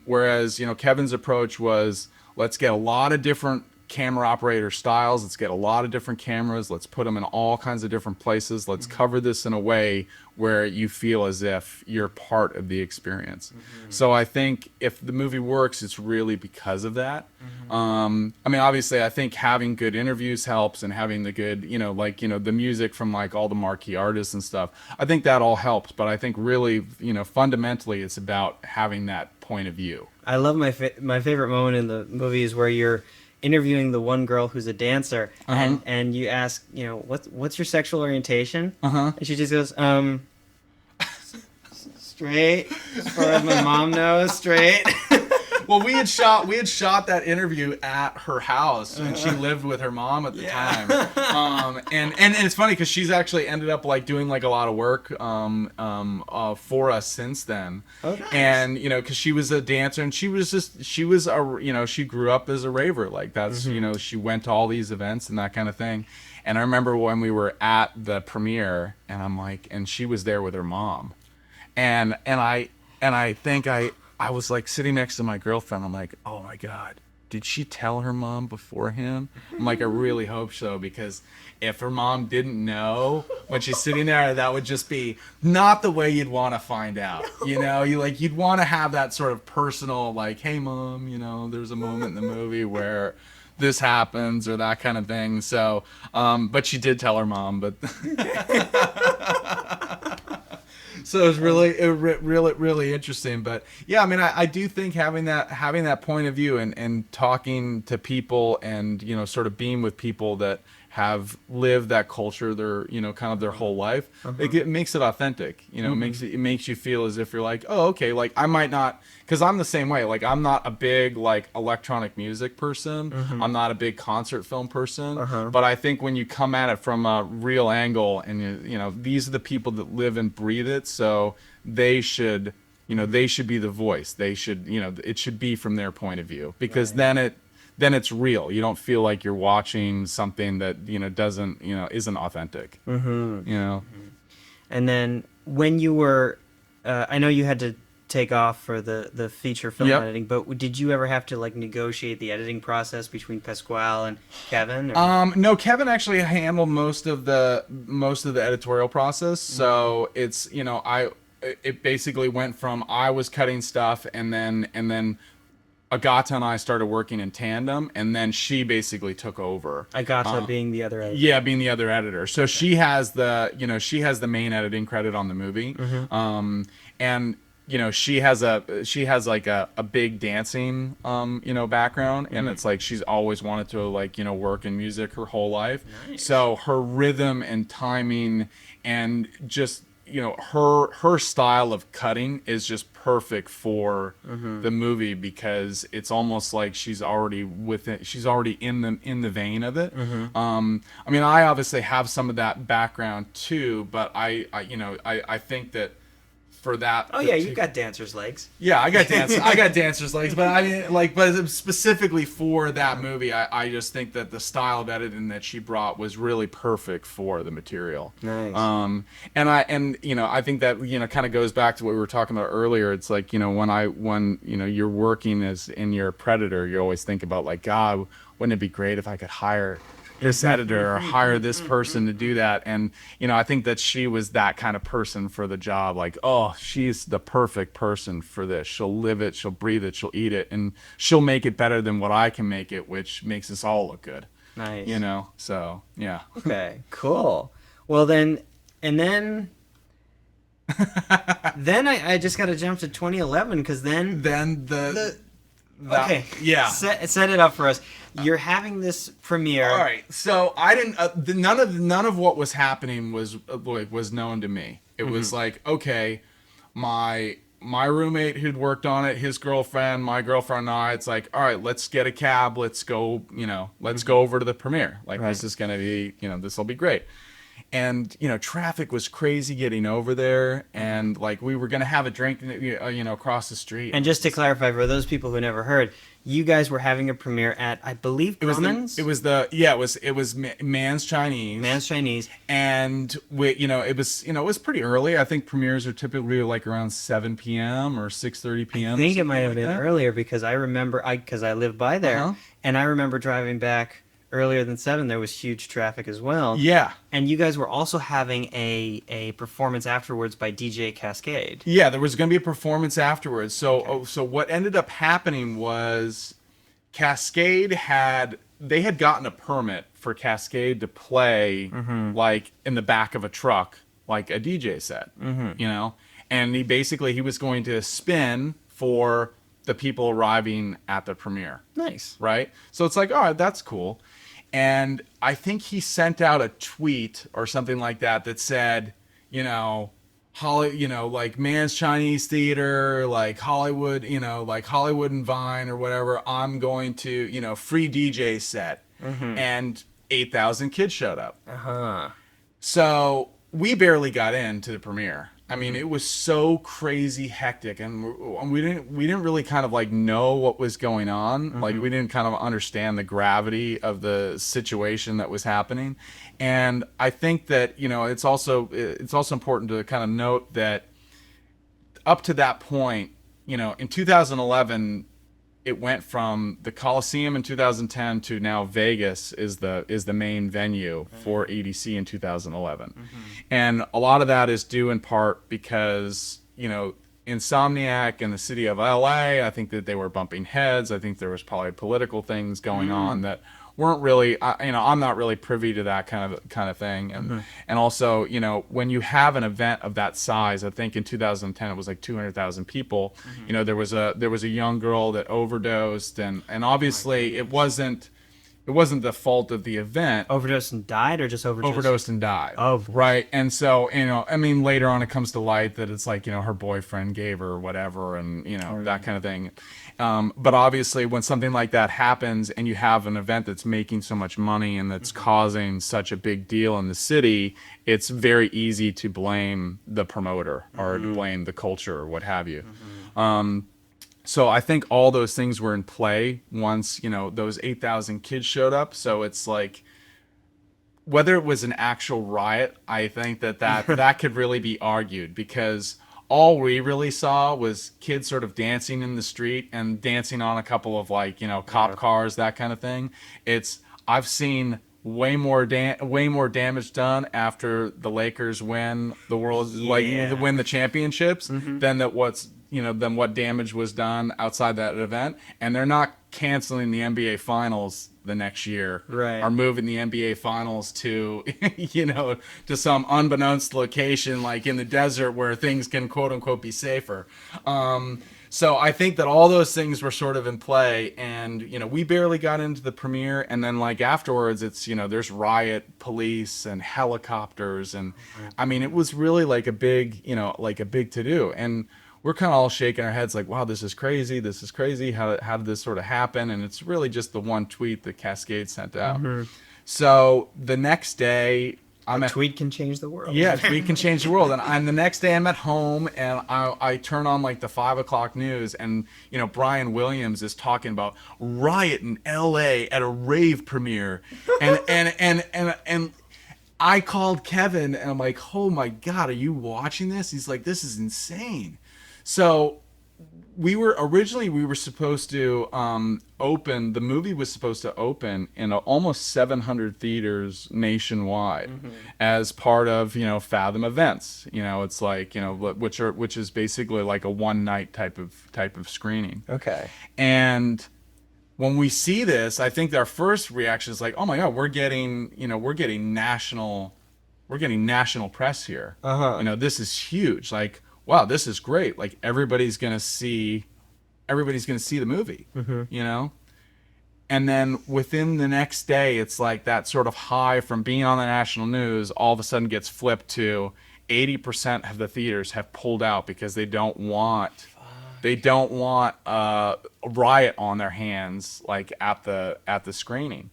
Whereas Kevin's approach was, let's get a lot of different camera operator styles, let's get a lot of different cameras, let's put them in all kinds of different places, let's cover this in a way where you feel as if you're part of the experience. So I think if the movie works, it's really because of that. I mean, obviously I think having good interviews helps, and having the good the music from like all the marquee artists and stuff, I think that all helps. But I think really fundamentally it's about having that point of view. I love my favorite moment in the movie is where you're interviewing the one girl who's a dancer, and you ask, what's your sexual orientation? And she just goes, straight, as far as my mom knows, straight. Well, we had shot that interview at her house, and she lived with her mom at the time. And it's funny because she's actually ended up like doing like a lot of work for us since then. Oh, nice. And because she was a dancer, and she grew up as a raver. Like that's she went to all these events and that kind of thing. And I remember when we were at the premiere, and I'm like, and she was there with her mom, and I think I was like sitting next to my girlfriend. I'm like, oh my God, did she tell her mom beforehand? I'm like, I really hope so, because if her mom didn't know when she's sitting there, that would just be not the way you'd want to find out. You'd want to have that sort of personal, like, hey mom, there's a moment in the movie where this happens, or that kind of thing. So, but she did tell her mom, but. So it was really interesting. But yeah, I mean, I do think having that point of view and talking to people, and sort of being with people that have lived that culture their kind of their whole life, it makes it authentic. It makes you feel as if you're like, oh, okay, like I might not, because I'm the same way. Like I'm not a big like electronic music person. I'm not a big concert film person. But I think when you come at it from a real angle, and these are the people that live and breathe it, so they should be the voice. They should, it should be from their point of view, because then it's real. You don't feel like you're watching something that doesn't isn't authentic. And then when you were, I know you had to take off for the feature film editing, but did you ever have to like negotiate the editing process between Pasquale and Kevin? No, Kevin actually handled most of the editorial process. So it's it basically went from I was cutting stuff, and then Agata and I started working in tandem, and then she basically took over. Agata being the other editor. Yeah, being the other editor. So she has the main editing credit on the movie. And she has like a big dancing background, and it's like she's always wanted to like work in music her whole life. Nice. So her rhythm and timing and just her style of cutting is just perfect for the movie, because it's almost like she's already in the vein of it. I mean, I obviously have some of that background too, but I think that for that. Oh yeah, you've got dancer's legs. Yeah, I got dancer's legs, but I mean, but specifically for that movie, I just think that the style of editing that she brought was really perfect for the material. Nice. And I think that kind of goes back to what we were talking about earlier. It's like when you're working in your Preditor, you always think about like, God, wouldn't it be great if I could hire this editor or hire this person to do that. And I think that she was that kind of person for the job. Like, oh, she's the perfect person for this. She'll live it, she'll breathe it, she'll eat it, and she'll make it better than what I can make it, which makes us all look good. Nice. So yeah. Okay, cool. Well then I just got to jump to 2011, because okay, yeah. Set it up for us. You're having this premiere. All right. So I didn't. None of what was happening was known to me. It was like, okay, my roommate who'd worked on it, his girlfriend, my girlfriend, and I. It's like, all right, let's get a cab. Let's go. Let's go over to the premiere. Like, this is gonna be. This will be great. And traffic was crazy getting over there, and like we were gonna have a drink, across the street. And just to clarify for those people who never heard, you guys were having a premiere at, I believe, Commons. It was Man's Chinese. Man's Chinese, and it was pretty early. I think premieres are typically like around 7 p.m. or 6:30 p.m. I think it might have been earlier, because I remember because I lived by there, and I remember driving back earlier than 7. There was huge traffic as well. Yeah. And you guys were also having a performance afterwards by DJ Cascade. Yeah, there was going to be a performance afterwards. So what ended up happening was Cascade had gotten a permit for Cascade to play like in the back of a truck, like a DJ set, and he was going to spin for the people arriving at the premiere. Nice. Right? So it's like, all right, that's cool. And I think he sent out a tweet or something like that said, like Man's Chinese Theater, like Hollywood, like Hollywood and Vine or whatever, I'm going to, free DJ set. And 8,000 kids showed up. So we barely got into the premiere. I mean, it was so crazy hectic, and we didn't really kind of like know what was going on. Like, we didn't kind of understand the gravity of the situation that was happening. And I think that it's also important to kind of note that up to that point, in 2011, it went from the Coliseum in 2010 to now Vegas is the main venue for E.D.C.E in 2011. And a lot of that is due in part because, Insomniac and the city of LA, I think that they were bumping heads. I think there was probably political things going on that weren't really, I'm not really privy to that kind of thing. And also, when you have an event of that size, I think in 2010 it was like 200,000 people. There was a young girl that overdosed, and obviously it wasn't the fault of the event. Overdosed and died, or just overdosed? Overdosed and died. Oh, right. And so, later on it comes to light that it's like, her boyfriend gave her or whatever, and, that kind of thing. But obviously when something like that happens and you have an event that's making so much money and that's causing such a big deal in the city, it's very easy to blame the promoter or to blame the culture or what have you. So I think all those things were in play once, those 8,000 kids showed up. So it's like, whether it was an actual riot, I think that could really be argued, because all we really saw was kids sort of dancing in the street and dancing on a couple of cop cars, that kind of thing. I've seen way more damage done after the Lakers win the win the championships than than what damage was done outside that event, and they're not canceling the NBA Finals the next year, Right. are moving the NBA Finals to, to some unbeknownst location like in the desert where things can quote unquote be safer. So I think that all those things were sort of in play, and we barely got into the premiere, and then like afterwards, it's there's riot police and helicopters, and I mean it was really like a big to do, and we're kind of all shaking our heads like, wow, this is crazy, how did this sort of happen? And it's really just the one tweet that Cascade sent out. So the next day, A tweet can change the world. yeah, tweet can change the world. And the next day I'm at home, and I turn on like the 5 o'clock news, and Brian Williams is talking about riot in L.A. at a rave premiere, and I called Kevin, and I'm like, oh my God, are you watching this? He's like, this is insane. So we were supposed to open, the movie was supposed to open in almost 700 theaters nationwide as part of Fathom Events. It's like which is basically like a one night type of screening. Okay. And when we see this, I think our first reaction is like, oh my God, we're getting national press here. This is huge. Like, wow, this is great. Like everybody's gonna see the movie, And then within the next day, it's like that sort of high from being on the national news all of a sudden gets flipped to 80% of the theaters have pulled out because they don't want a riot on their hands like at the screening.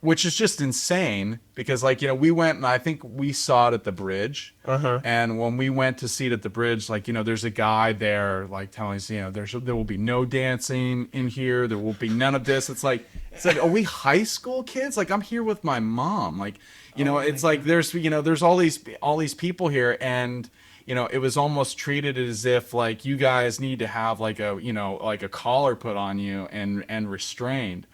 Which is just insane because we went, and I think we saw it at the Bridge. And when we went to see it at the Bridge, there's a guy there like telling us, there will be no dancing in here. There will be none of this. It's like, are we high school kids? Like, I'm here with my mom. It's like, there's all these people here, and it was almost treated as if like you guys need to have like a collar put on you and restrained.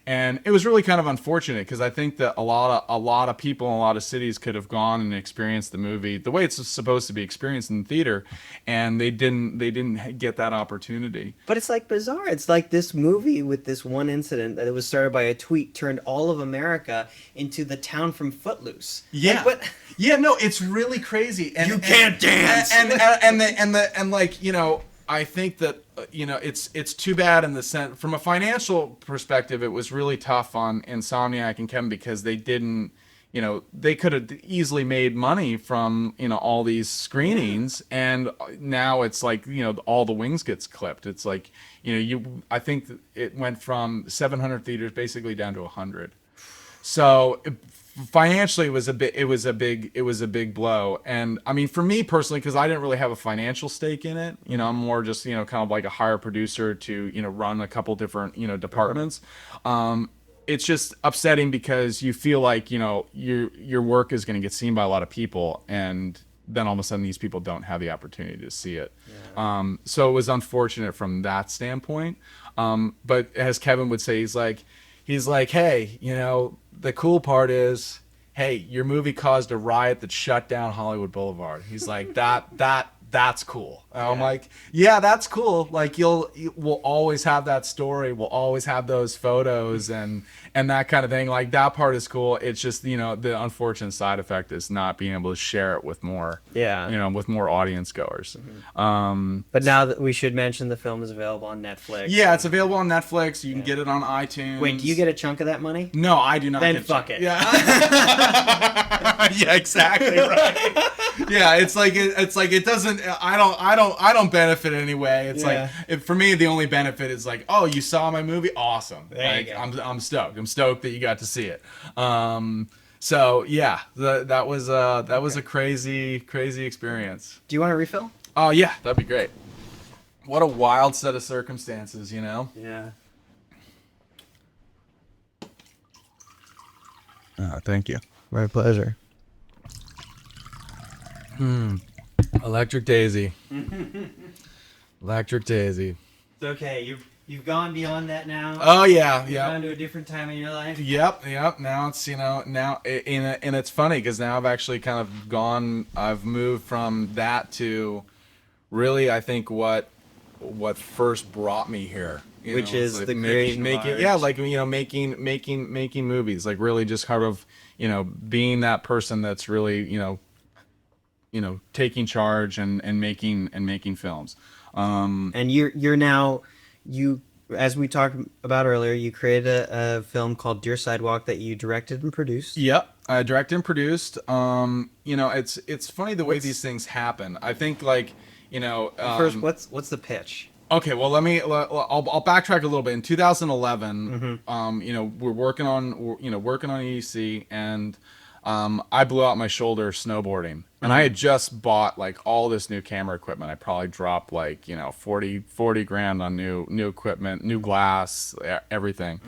And it was really kind of unfortunate because I think that a lot of people in a lot of cities could have gone and experienced the movie the way it's supposed to be experienced in the theater, and they didn't get that opportunity. But it's like bizarre. It's like this movie with this one incident that it was started by a tweet turned all of America into the town from Footloose. Yeah, but yeah, no, it's really crazy. And you can't dance. I think that it's too bad in the sense from a financial perspective. It was really tough on Insomniac and Kevin because they didn't, they could have easily made money from all these screenings, and now it's like all the wings gets clipped. It's like I think that it went from 700 theaters basically down to 100. So financially, it was a big blow. And I mean, for me personally, because I didn't really have a financial stake in it, I'm more just kind of like a hired producer to run a couple different departments. It's just upsetting because you feel like your work is going to get seen by a lot of people, and then all of a sudden these people don't have the opportunity to see it. So it was unfortunate from that standpoint. But as Kevin would say, he's like, hey, the cool part is, hey, your movie caused a riot that shut down Hollywood Boulevard. He's like, that's cool. And I'm like, yeah, that's cool. Like we'll always have that story. We'll always have those photos and that kind of thing. Like that part is cool. It's just, the unfortunate side effect is not being able to share it with more, with more audience goers. But now that we should mention the film is available on Netflix. Yeah, it's available on Netflix. You can get it on iTunes. Wait, do you get a chunk of that money? No, I do not. Then fuck it. Yeah. Yeah, exactly right. Yeah, it's like it doesn't. I don't benefit anyway. It's like for me, the only benefit is like, oh, you saw my movie, awesome. There you go. I'm stoked. I'm stoked that you got to see it. So yeah, that was a crazy experience. Do you want a refill? Oh yeah, that'd be great. What a wild set of circumstances, Yeah. Oh, thank you. My pleasure. Electric Daisy. Electric Daisy. It's okay. You've gone beyond that now. Oh yeah, You've gone to a different time in your life. Yep. Now it's and it's funny because now I've actually kind of gone. I've moved from that to really, I think what first brought me here, Which is like the creation of making art. yeah, like making movies, like really just kind of being that person that's really taking charge and making films. And you're now you as we talked about earlier, you created a film called Dear Sidewalk that you directed and produced. Yep, I directed and produced. It's funny the way these things happen. I think like First, what's the pitch? okay, well, I'll backtrack a little bit. In 2011, we're working on EDC, and I blew out my shoulder snowboarding, and I had just bought like all this new camera equipment. I probably dropped like 40 grand on new equipment, new glass, everything,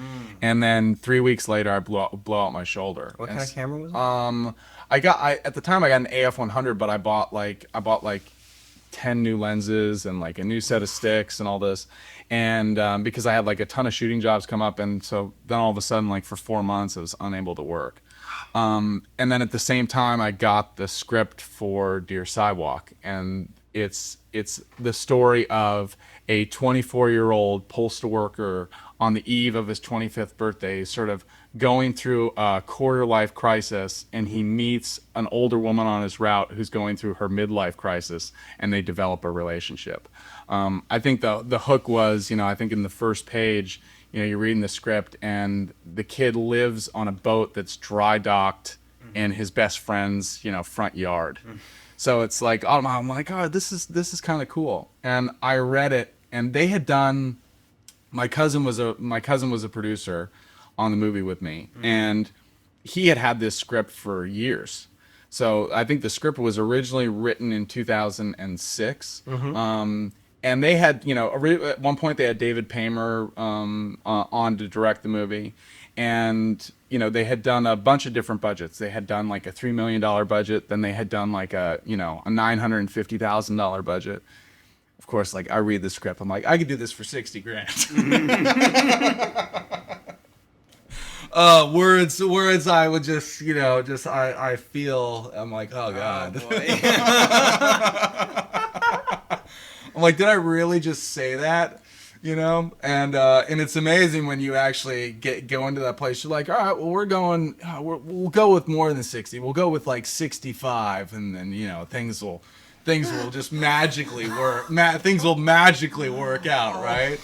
and then 3 weeks later, I blow out my shoulder. What kind of camera was it? At the time I got an AF 100, but I bought like 10 new lenses and like a new set of sticks and all this, and because I had like a ton of shooting jobs come up, and so then all of a sudden, like for 4 months I was unable to work, and then at the same time I got the script for Dear Sidewalk, and it's the story of a 24-year-old postal worker on the eve of his 25th birthday, sort of going through a quarter life crisis, and he meets an older woman on his route who's going through her midlife crisis, and they develop a relationship. I think the hook was, I think in the first page, you're reading the script, and the kid lives on a boat that's dry docked in his best friend's, front yard. So it's like, I'm like, oh, this is kind of cool. And I read it, and they had done. My cousin was a producer on the movie with me, and he had this script for years. So I think the script was originally written in 2006. And they had, at one point they had David Paymer on to direct the movie, and they had done a bunch of different budgets. They had done like a $3 million budget, then they had done like a $950,000 budget. Of course, like I read the script, I'm like, I could do this for 60 grand. Words I would just I feel, I'm like, oh God. I'm like, did I really just say that? And it's amazing when you actually go into that place. You're like, all right, well, we'll go with more than 60. We'll go with like 65, and then things will just magically work. Things will magically work out, right?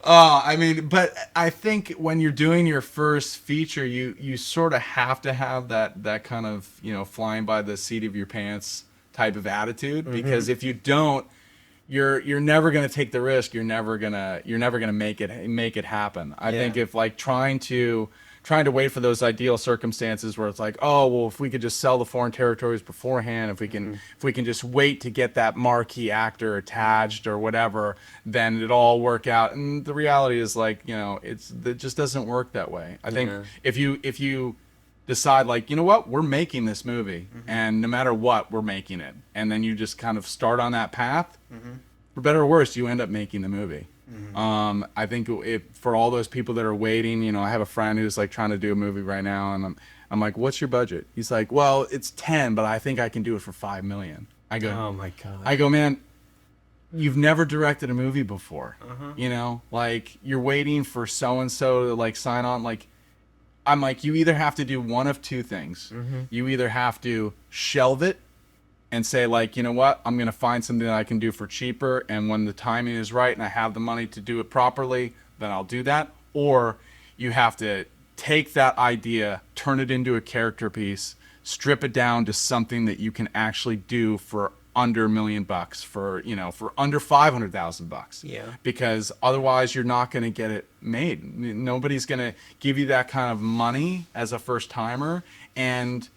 But I think when you're doing your first feature, you sort of have to have that kind of flying by the seat of your pants type of attitude, because if you don't, you're never gonna take the risk. You're never gonna make it happen. I think if like trying to wait for those ideal circumstances where it's like, oh well, if we could just sell the foreign territories beforehand, if we can just wait to get that marquee actor attached or whatever, then it'll all work out. And the reality is like, it just doesn't work that way. I think if you decide like, you know what, we're making this movie, and no matter what, we're making it, and then you just kind of start on that path, for better or worse, you end up making the movie. I think for all those people that are waiting, I have a friend who's like trying to do a movie right now, and I'm like, what's your budget? He's like, well, it's 10, but I think I can do it for 5 million. I go, oh my God. I go, man, you've never directed a movie before. Like you're waiting for so-and-so to like sign on. Like, I'm like, you either have to do one of two things. You either have to shelve it and say like, you know what, I'm going to find something that I can do for cheaper, and when the timing is right and I have the money to do it properly, then I'll do that. Or you have to take that idea, turn it into a character piece, strip it down to something that you can actually do for under $1 million, for under $500,000. Yeah. Because otherwise you're not going to get it made. Nobody's going to give you that kind of money as a first timer, and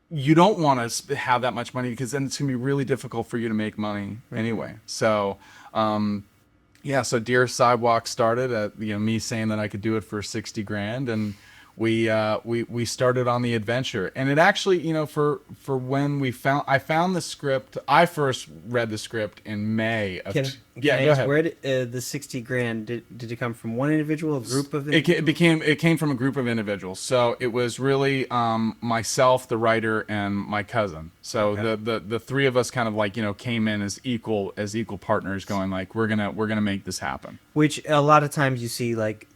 you don't want to have that much money, because then it's going to be really difficult for you to make money anyway. So, so Dear Sidewalk started at me saying that I could do it for 60 grand, and we started on the adventure. And it actually, for when I found the script. I first read the script in May of Can yeah, I go ask, ahead. where did the 60 grand, did it come from one individual, a group of It came from a group of individuals. So it was really myself, the writer, and my cousin. So Okay. the three of us kind of like came in as equal partners, going like we're gonna make this happen. Which a lot of times you see, like,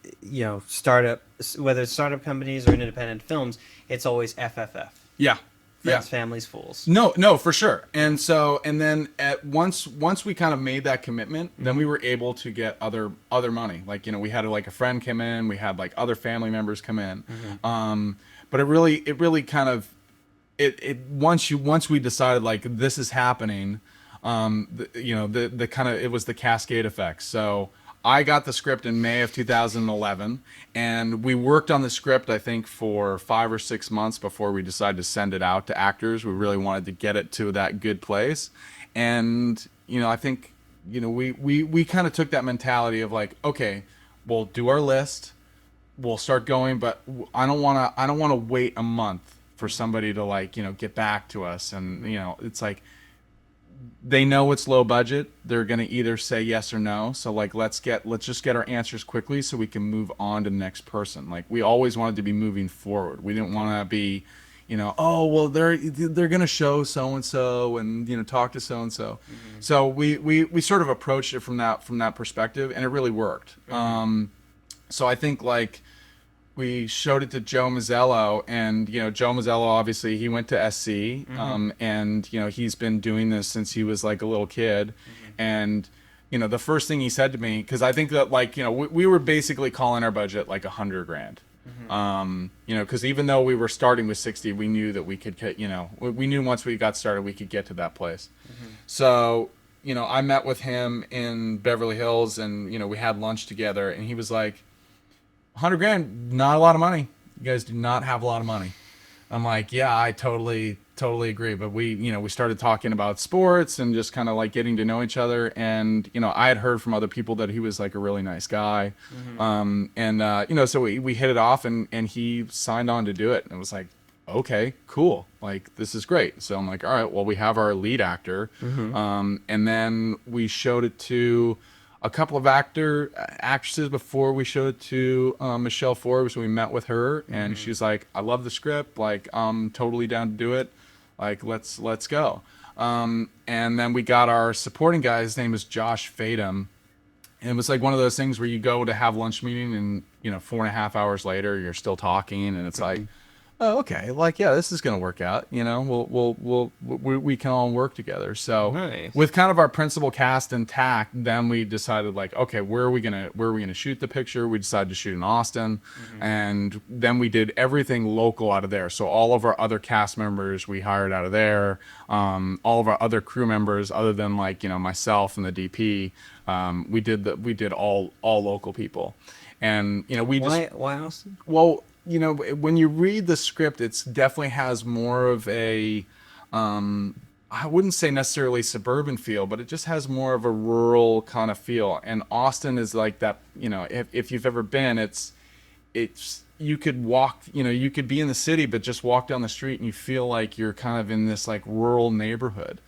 startup, whether it's startup companies or independent films, it's always FFF. Yeah, yeah. Friends, families, fools. No, for sure. And so, and then once we kind of made that commitment, then we were able to get other money. Like, we had like a friend come in, we had like other family members come in. But it really kind of, once we decided like this is happening, the kind of, it was the cascade effect. So I got the script in May of 2011, and we worked on the script, I think, for 5 or 6 months before we decided to send it out to actors. We really wanted to get it to that good place. And, I think, we kind of took that mentality of like, okay, we'll do our list, we'll start going, but I don't want to wait a month for somebody to like, get back to us. And, it's like, they know it's low budget. They're going to either say yes or no. So like, let's just get our answers quickly so we can move on to the next person. Like, we always wanted to be moving forward. We didn't want to be, oh, well, they're going to show so-and-so and, talk to so-and-so. So we sort of approached it from that perspective, and it really worked. So I think like, we showed it to Joe Mazzello, and Joe Mazzello, obviously he went to SC, and he's been doing this since he was like a little kid. And the first thing he said to me, because I think that like we were basically calling our budget like $100 grand, because even though we were starting with 60, we knew that we could get, we knew once we got started we could get to that place. So I met with him in Beverly Hills, and we had lunch together, and he was like, 100 grand, not a lot of money. You guys do not have a lot of money. I'm like, yeah, I totally agree. But we started talking about sports and just kind of like getting to know each other. And, I had heard from other people that he was like a really nice guy. So we hit it off, and he signed on to do it. And it was like, okay, cool. Like, this is great. So I'm like, all right, well, we have our lead actor. And then we showed it to a couple of actresses before we showed it to Michelle Forbes. We met with her, and she's like, I love the script. Like, I'm totally down to do it. Like, let's go. And then we got our supporting guy. His name is Josh Fadum. And it was like one of those things where you go to have lunch meeting, and 4.5 hours later, you're still talking, and it's like, oh, okay, like, yeah, this is gonna work out. We can all work together. So Nice. with kind of our principal cast intact, then we decided like, okay, where are we gonna shoot the picture? We decided to shoot in Austin, and then we did everything local out of there. So all of our other cast members we hired out of there. All of our other crew members, other than like myself and the DP, we did all local people. And we just Why Austin? well, when you read the script, it definitely has more of a, I wouldn't say necessarily suburban feel, but it just has more of a rural kind of feel. And Austin is like that, if you've ever been, it's, you could walk, you could be in the city, but just walk down the street and you feel like you're kind of in this like rural neighborhood.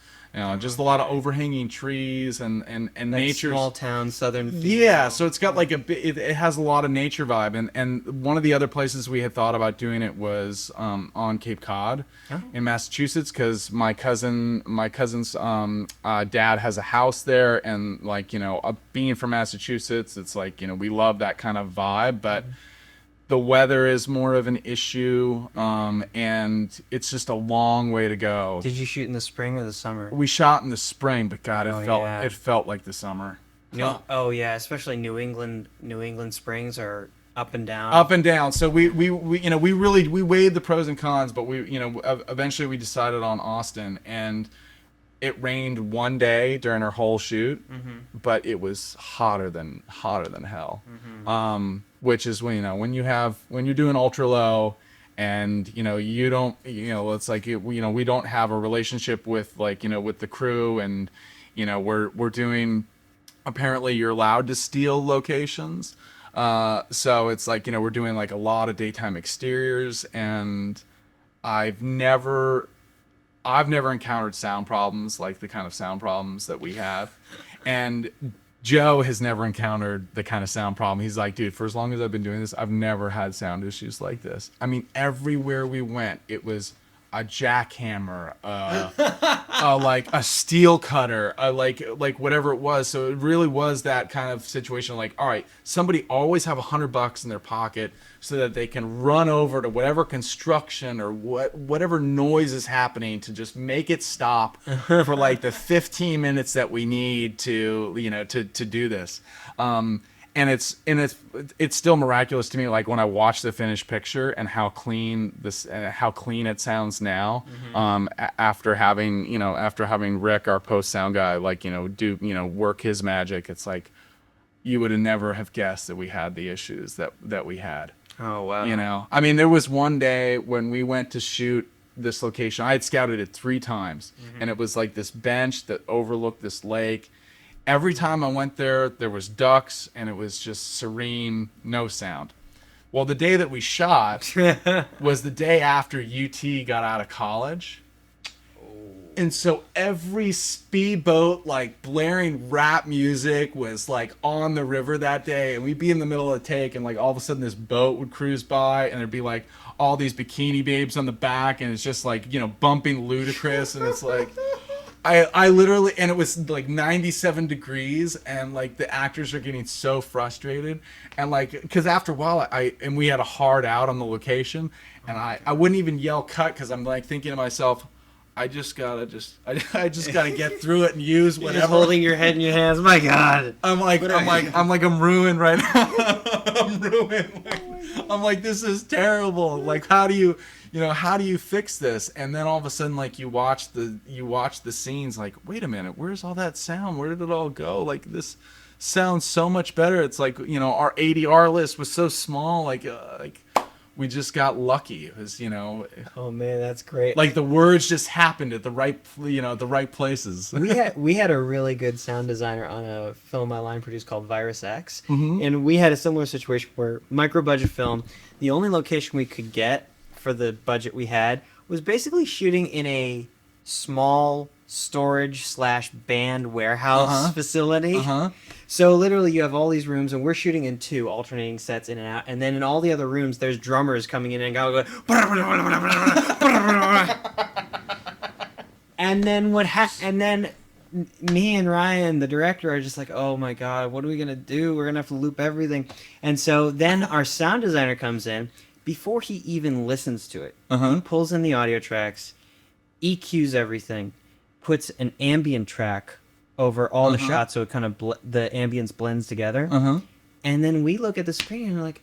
Just a lot of overhanging trees and Like nature. small town, southern feel. Yeah, so it's got like it has a lot of nature vibe, and one of the other places we had thought about doing it was on Cape Cod in Massachusetts, because my cousin's dad has a house there, and like being from Massachusetts, it's like we love that kind of vibe, but the weather is more of an issue, and it's just a long way to go. Did you shoot in the spring or the summer? We shot in the spring, but God, yeah. it felt like the summer. Oh yeah, especially New England springs are up and down. Up and down. So we weighed the pros and cons, but eventually we decided on Austin, and it rained one day during our whole shoot, but it was hotter than hell. Which is when you're doing ultra low, and you don't, it's like we don't have a relationship with with the crew, and we're doing, apparently you're allowed to steal locations. So it's like, we're doing like a lot of daytime exteriors, and I've never encountered sound problems like the kind of sound problems that we have. And Joe has never encountered the kind of sound problem. He's like, dude, for as long as I've been doing this, I've never had sound issues like this. I mean, everywhere we went, it was a jackhammer, like a steel cutter, like whatever it was. So it really was that kind of situation. Like, all right, somebody always have $100 in their pocket so that they can run over to whatever construction or whatever noise is happening to just make it stop for like the 15 minutes that we need to, to do this. And it's still miraculous to me, like when I watch the finished picture and how clean it sounds now. After having Rick, our post sound guy, like work his magic. It's like you would have never have guessed that we had the issues that we had. Oh wow! I mean, there was one day when we went to shoot this location. I had scouted it 3 times, and it was like this bench that overlooked this lake. Every time I went there, there was ducks, and it was just serene, no sound. Well, the day that we shot was the day after UT got out of college. And so every speedboat, like blaring rap music, was like on the river that day. And we'd be in the middle of the take, and like all of a sudden this boat would cruise by, and there'd be like all these bikini babes on the back, and it's just like, bumping Ludacris, and it's like... I literally, and it was like 97 degrees, and like the actors are getting so frustrated, and like, because after a while and we had a hard out on the location, and I wouldn't even yell cut, because I'm like thinking to myself, I just gotta get through it and use whatever. You're just holding your head in your hands. My God. I'm ruined right now. I'm ruined. I'm like, this is terrible. Like, how do you fix this? And then all of a sudden, like, you watch the scenes, like, wait a minute, where's all that sound? Where did it all go? Like, this sounds so much better. It's like, our ADR list was so small. Like we just got lucky. It was, Oh man, that's great. like the words just happened at the right places. we had a really good sound designer on a film my line produced called Virus X, and we had a similar situation where micro budget film. The only location we could get for the budget we had was basically shooting in a small storage/band warehouse facility. So literally you have all these rooms, and we're shooting in 2 alternating sets in and out, and then in all the other rooms there's drummers coming in and going and then me and Ryan, the director, are just like, oh my God, what are we gonna do? We're gonna have to loop everything. And so then our sound designer comes in. Before he even listens to it, he pulls in the audio tracks, EQs everything, puts an ambient track over all the shots, so it kind of the ambience blends together. And then we look at the screen and we're like,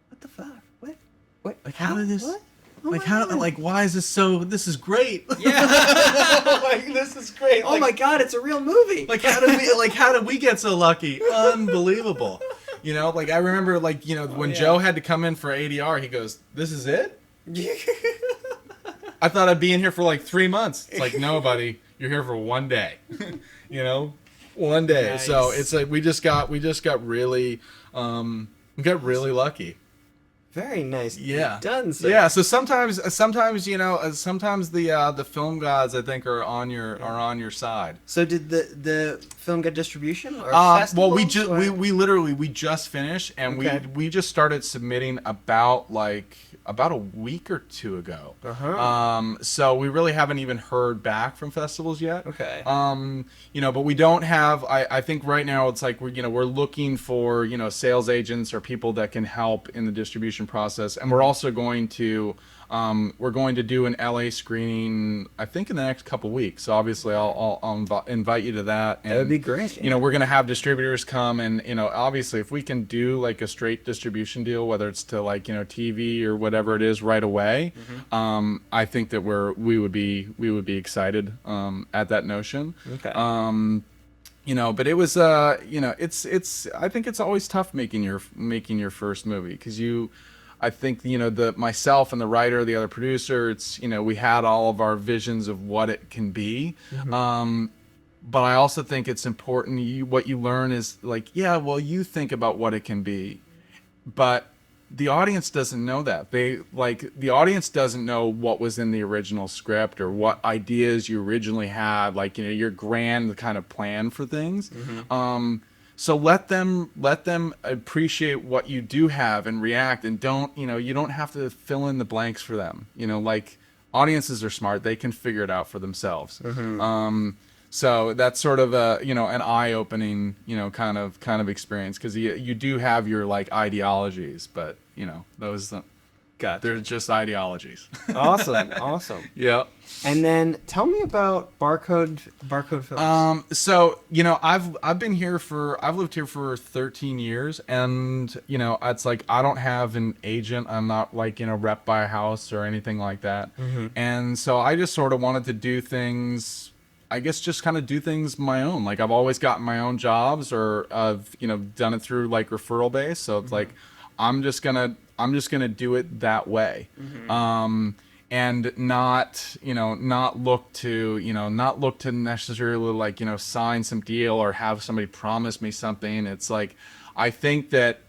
what the fuck? What? Like, how did this? What? Oh like, how? God. Like, why is this so? This is great. Yeah. Like, this is great. Oh my God, it's a real movie. Like, how did we get so lucky? Unbelievable. Like I remember, like, when Joe had to come in for ADR, he goes, "This is it." I thought I'd be in here for like 3 months. It's like, no, buddy, you're here for 1 day. 1 day. Nice. So it's like we just got really, really lucky. Very nice. Yeah. Done. Sir. Yeah. So sometimes the film gods, I think, are on your side. So did the film get distribution or festivals? Well, we just finished, and we just started submitting about a week or 2 ago. So we really haven't even heard back from festivals yet. Okay. But we don't have. I think right now it's like we're looking for sales agents or people that can help in the distribution process, and we're also going to do an LA screening, I think, in the next couple weeks. So obviously I'll invite you to that. And, that would be great. We're going to have distributors come, and obviously if we can do like a straight distribution deal, whether it's to like TV or whatever it is right away, I think that we would be excited at that notion. Okay. But it was it's I think it's always tough making your first movie, because I think myself and the writer, the other producer, it's we had all of our visions of what it can be, but I also think it's important. What you learn is like, you think about what it can be, but the audience doesn't know that. The audience doesn't know what was in the original script or what ideas you originally had, like, you know, your grand kind of plan for things. So let them appreciate what you do have and react, and don't, you know, you don't have to fill in the blanks for them. You know, like, audiences are smart; they can figure it out for themselves. So that's sort of a, you know, an eye-opening, you know, kind of experience, because you do have your, like, ideologies, but, you know, those they're just ideologies. Awesome, awesome. Yeah. And then tell me about Barcode Films. So, you know, I've lived here for 13 years, and, you know, it's like, I don't have an agent. I'm not, like, you know, rep by a house or anything like that. And so I just sort of wanted to do things, I guess, just kind of do things my own. Like, I've always gotten my own jobs, or I've, you know, done it through, like, referral base. So it's like, I'm just gonna do it that way. And not look to necessarily, like, you know, sign some deal or have somebody promise me something. It's like, I think that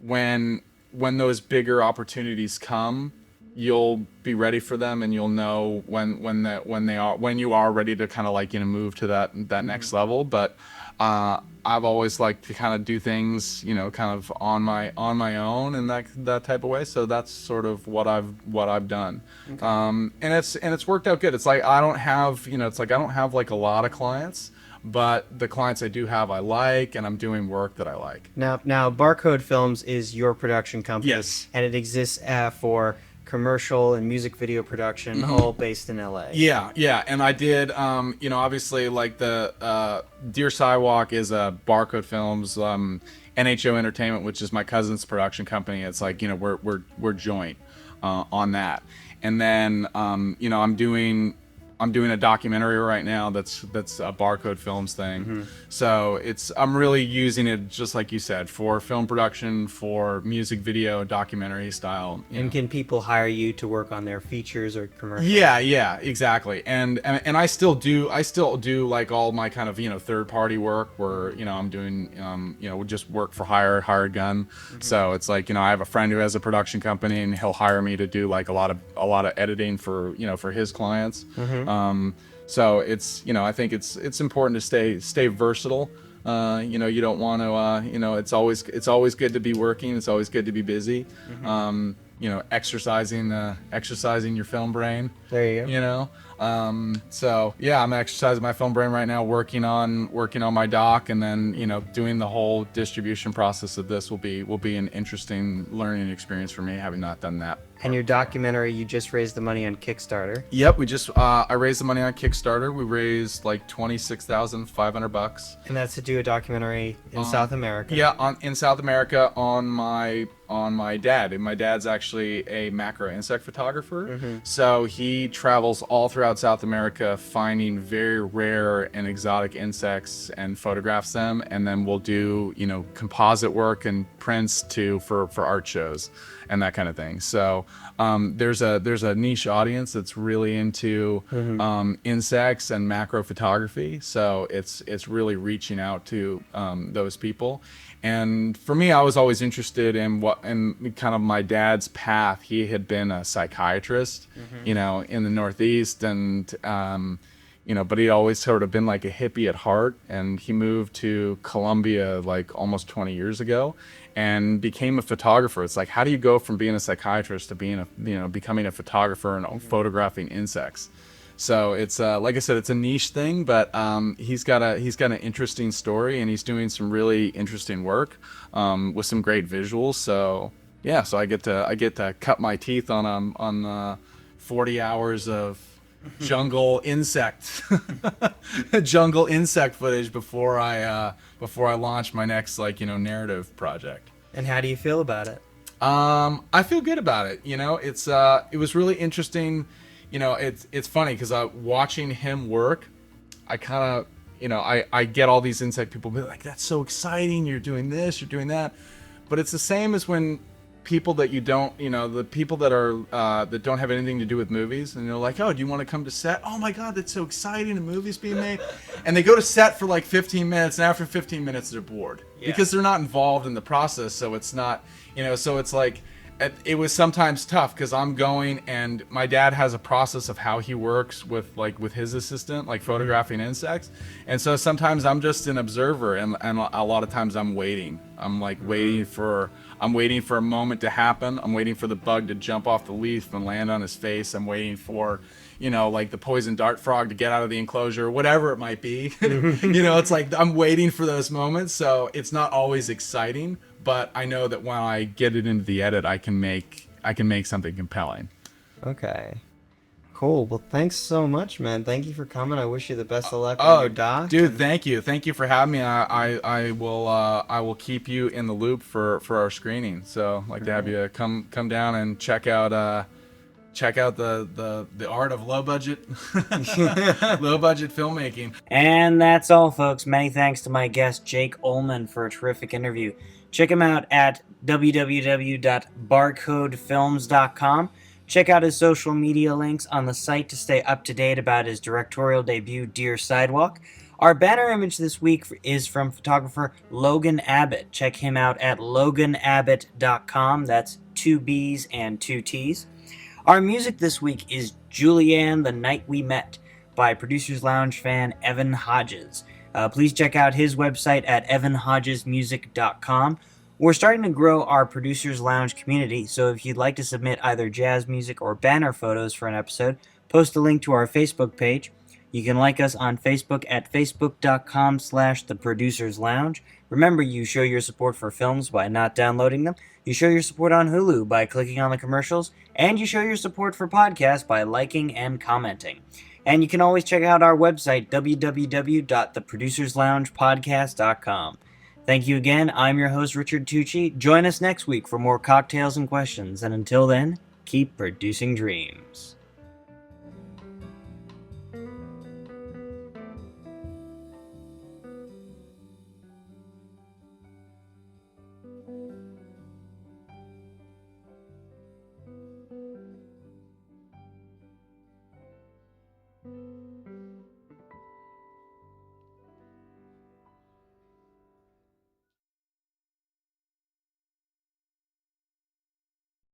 when those bigger opportunities come, you'll be ready for them, and you'll know when you are ready to kind of, like, you know, move to that next level. But I've always liked to kind of do things, you know, kind of on my own, and that type of way. So that's sort of what I've done. Okay. And it's worked out good. It's like, I don't have like a lot of clients, but the clients I do have, I like, and I'm doing work that I like. Now Barcode Films is your production company. Yes. And it exists for commercial and music video production, all based in LA. Yeah, and I did, you know, obviously, like, the Dear Sidewalk is a Barcode Films, NHO Entertainment, which is my cousin's production company. It's like, you know, we're joint on that. And then, you know, I'm doing a documentary right now that's a Barcode Films thing. So I'm really using it, just like you said, for film production, for music video, documentary style. And can people hire you to work on their features or commercials? Yeah, exactly. And I still do like all my kind of, you know, third party work, where, you know, I'm doing, you know, just work for hired gun. So it's like, you know, I have a friend who has a production company, and he'll hire me to do, like, a lot of editing for, you know, for his clients. So it's, you know, I think it's important to stay versatile. You know, you don't want to, you know, it's always good to be working. It's always good to be busy. You know, exercising your film brain. There you go. You know, so yeah, I'm exercising my film brain right now, working on my doc, and then, you know, doing the whole distribution process of this will be an interesting learning experience for me, having not done that. And your documentary, you just raised the money on Kickstarter. Yep, I raised the money on Kickstarter. We raised like $26,500. And that's to do a documentary in South America. Yeah, in South America on my dad. And my dad's actually a macro insect photographer. So he travels all throughout South America, finding very rare and exotic insects, and photographs them, and then we'll do, you know, composite work and prints for art shows and that kind of thing. So there's a niche audience that's really into insects and macro photography. So it's really reaching out to those people. And for me, I was always interested in kind of my dad's path. He had been a psychiatrist, you know, in the Northeast, and you know, but he'd always sort of been like a hippie at heart. And he moved to Colombia like almost 20 years ago, and became a photographer. It's like, how do you go from being a psychiatrist to becoming a photographer and photographing insects? So it's like I said, it's a niche thing, but he's got an interesting story, and he's doing some really interesting work with some great visuals. So yeah, so I get to cut my teeth on 40 hours of jungle insect footage before I launch my next, like, you know, narrative project. And how do you feel about it? I feel good about it. You know, it was really interesting. You know, it's funny because watching him work, I kind of, you know, I get all these insect people be like, that's so exciting, you're doing this, you're doing that. But it's the same as when people that you don't, the people that are that don't have anything to do with movies, and they're like, oh, do you want to come to set? Oh my god, that's so exciting, a movie's being made. And they go to set for like 15 minutes, and after 15 minutes they're bored because they're not involved in the process. So it's not, so it's like, it was sometimes tough because I'm going, and my dad has a process of how he works with his assistant, like photographing insects, and so sometimes I'm just an observer, and a lot of times I'm waiting. I'm like waiting for a moment to happen. I'm waiting for the bug to jump off the leaf and land on his face. I'm waiting for, like the poison dart frog to get out of the enclosure, whatever it might be. It's like I'm waiting for those moments. So it's not always exciting, but I know that when I get it into the edit, I can make something compelling. Okay. Cool. Well, thanks so much, man. Thank you for coming. I wish you the best of luck on your doc. Dude, thank you for having me. I will keep you in the loop for our screening. So I'd like to have you come down and check out the art of low budget filmmaking. And that's all, folks. Many thanks to my guest Jake Oelman for a terrific interview. Check him out at www.barcodefilms.com. Check out his social media links on the site to stay up to date about his directorial debut, Dear Sidewalk. Our banner image this week is from photographer Logan Abbott. Check him out at loganabbott.com. That's 2 B's and 2 T's. Our music this week is Julianne, The Night We Met by Producers Lounge fan Evan Hodges. Please check out his website at evanhodgesmusic.com. We're starting to grow our Producers Lounge community, so if you'd like to submit either jazz music or banner photos for an episode, post a link to our Facebook page. You can like us on Facebook at facebook.com/theproducerslounge. Remember, you show your support for films by not downloading them, you show your support on Hulu by clicking on the commercials, and you show your support for podcasts by liking and commenting. And you can always check out our website, www.theproducersloungepodcast.com. Thank you again. I'm your host, Richard Tucci. Join us next week for more cocktails and questions. And until then, keep producing dreams.